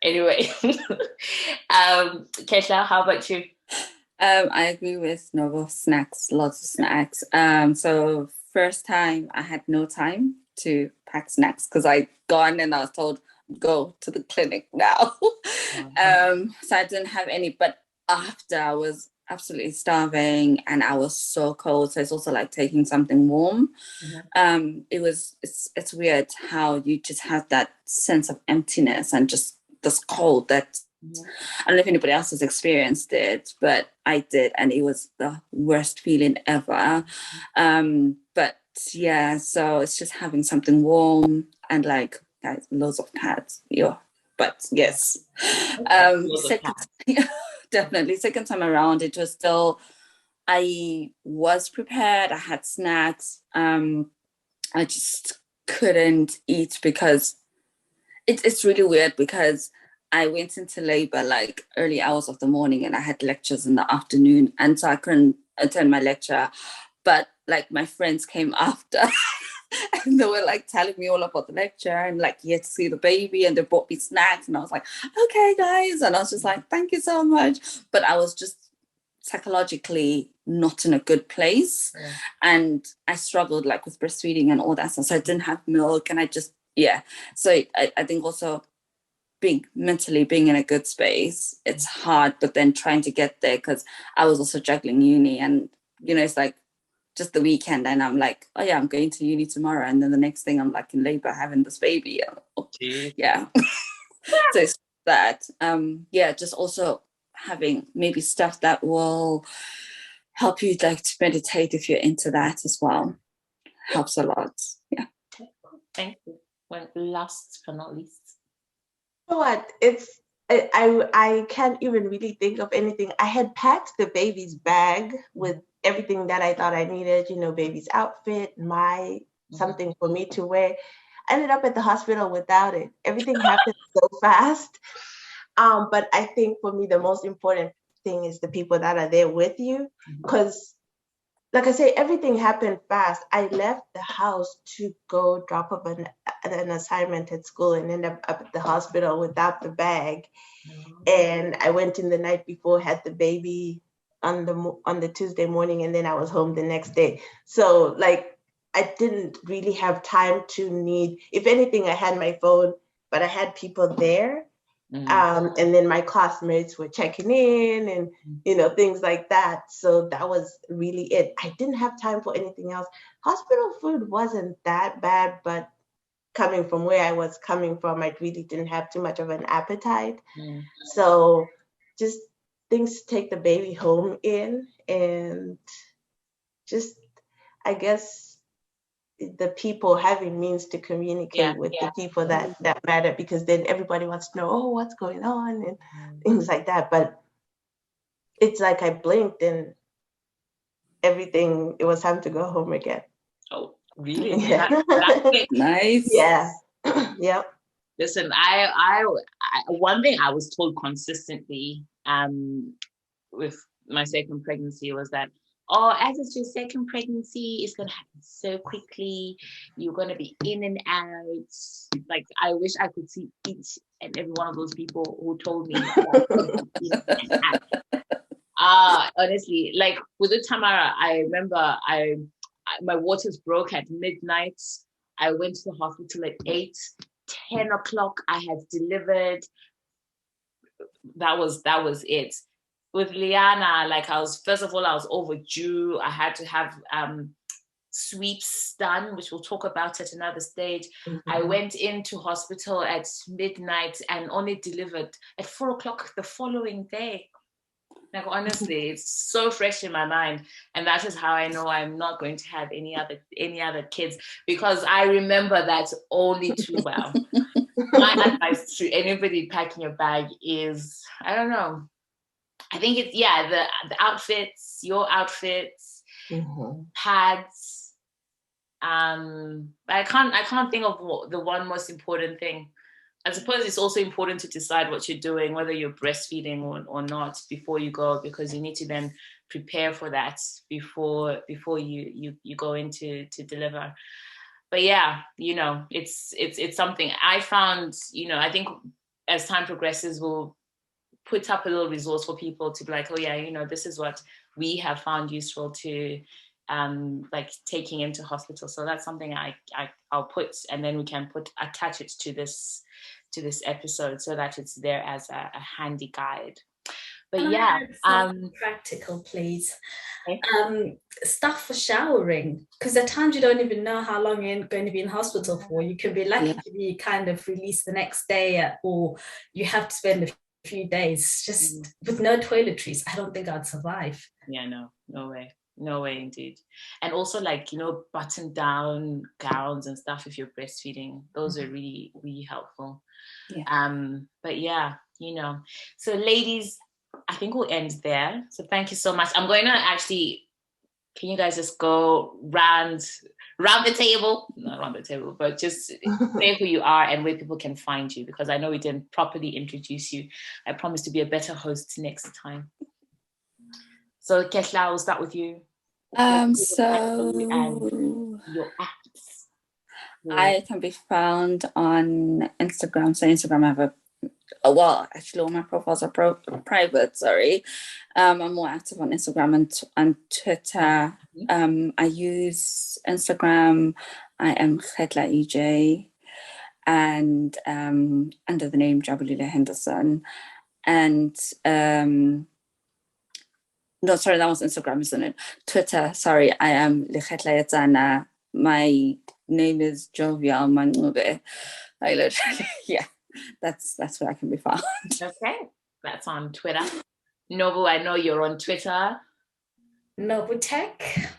Anyway. Khetla, how about you? I agree with Nobu. Snacks, lots of snacks. So first time I had no time to pack snacks, because I'd gone and I was told, go to the clinic now. So I didn't have any, but after, I was absolutely starving and I was so cold. So it's also like taking something warm. It's weird how you just have that sense of emptiness and just this cold that, I don't know if anybody else has experienced it, but I did, and it was the worst feeling ever. But yeah, so it's just having something warm and like, guys, loads of pads. Yeah, but yes. Definitely. Second time around, it was still, I was prepared. I had snacks. I just couldn't eat because it's really weird, because I went into labor like early hours of the morning and I had lectures in the afternoon, and so I couldn't attend my lecture. But like my friends came after And they were like telling me all about the lecture and like you had to see the baby, and they brought me snacks, and I was like, okay guys, and I was just like, thank you so much. But I was just psychologically not in a good place. And I struggled like with breastfeeding and all that stuff, so I didn't have milk, and I just so I think also being in a good space, it's hard, but then trying to get there, because I was also juggling uni, and it's like just the weekend and I'm like, oh yeah, I'm going to uni tomorrow, and then the next thing I'm like in labor having this baby. Yeah. So it's that just also having maybe stuff that will help you like to meditate if you're into that as well helps a lot. Yeah. Thank you. Well, last but not least, you know what, I can't even really think of anything. I had packed the baby's bag with everything that I thought I needed, baby's outfit, something for me to wear. I ended up at the hospital without it. Everything happened so fast. But I think for me, the most important thing is the people that are there with you. Because like I say, everything happened fast. I left the house to go drop up an assignment at school and end up at the hospital without the bag. And I went in the night before, had the baby on the Tuesday morning, and then I was home the next day. So like I didn't really have time to need, if anything, I had my phone, but I had people there. And then my classmates were checking in and, things like that. So that was really it. I didn't have time for anything else. Hospital food wasn't that bad, but coming from where I was coming from, I really didn't have too much of an appetite. So just things to take the baby home in, and just, I guess, the people having means to communicate with the people that matter, because then everybody wants to know, oh, what's going on and things like that. But it's like I blinked and everything, it was time to go home again. Oh, really? Yeah. That's Nice. Yeah. Yep. Listen, I one thing I was told consistently with my second pregnancy was that, as it's your second pregnancy, it's going to happen so quickly. You're going to be in and out. Like, I wish I could see each and every one of those people who told me that. Honestly, like with the Tamara, I remember my waters broke at midnight. I went to the hospital at 8, 10 o'clock. I had delivered. That was it. With Liana, like I was overdue. I had to have sweeps done, which we'll talk about at another stage. I went into hospital at midnight and only delivered at 4 o'clock the following day. Like, honestly, it's so fresh in my mind. And that is how I know I'm not going to have any other kids, because I remember that only too well. My advice to anybody packing your bag is, I don't know, I think it's the outfits, your outfits, pads. I can't think of the one most important thing. I suppose it's also important to decide what you're doing, whether you're breastfeeding or not, before you go, because you need to then prepare for that before you go into to deliver. But yeah, it's something I found. I think as time progresses, we'll put up a little resource for people to be like, oh yeah, this is what we have found useful to like taking into hospital. So that's something I'll put, and then we can attach it to this episode so that it's there as a handy guide. But yeah, practical, please. Stuff for showering, because at times you don't even know how long you're going to be in hospital for. You can be lucky to be kind of released the next day, or you have to spend a few days just with no toiletries. I don't think I'd survive. Yeah, no way indeed. And also, like, button down gowns and stuff if you're breastfeeding, those are really, really helpful. But yeah, so ladies, I think we'll end there. So thank you so much. I'm going to actually, can you guys just go round the table, not round the table, but just say who you are and where people can find you, because I know we didn't properly introduce you. I promise to be a better host next time. So Khetla, we'll start with you. So and your apps. I can be found on Instagram. So Instagram, I have actually all my profiles are private, sorry. I'm more active on Instagram and Twitter. I use Instagram. I am Khetla EJ, and under the name Jabulile Henderson. And no, sorry, that was Instagram, isn't it? Twitter, sorry, I am Khetla Yatsana. My name is Jovial Manube. I literally, yeah, that's where I can be found. Okay, that's on Twitter. Nobu, I know you're on Twitter. Nobu Tech.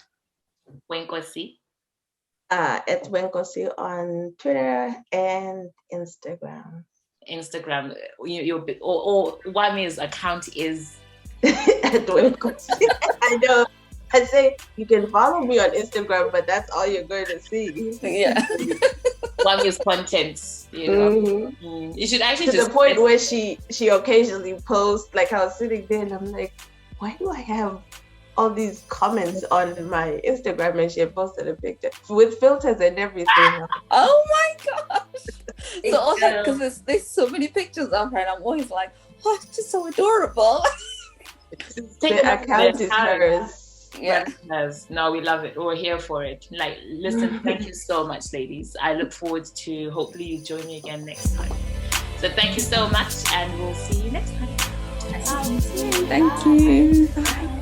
Wenkosi. It's Wenkosi on Twitter and Instagram. Instagram, or Wami's account is at Wenkosi. I know. I say you can follow me on Instagram, but that's all you're going to see. Yeah. Wami's content, you know. You should actually to the point where she occasionally posts, like I was sitting there and I'm like, why do I have all these comments on my Instagram? And she had posted a picture with filters and everything. Oh my gosh. So also because there's so many pictures of her and I'm always like, oh, it's just so adorable. The account is hers. Yeah. No, we love it. We're here for it. Like, listen, thank you so much, ladies. I look forward to hopefully you join me again next time. So thank you so much and we'll see you next time. Thank you. Bye.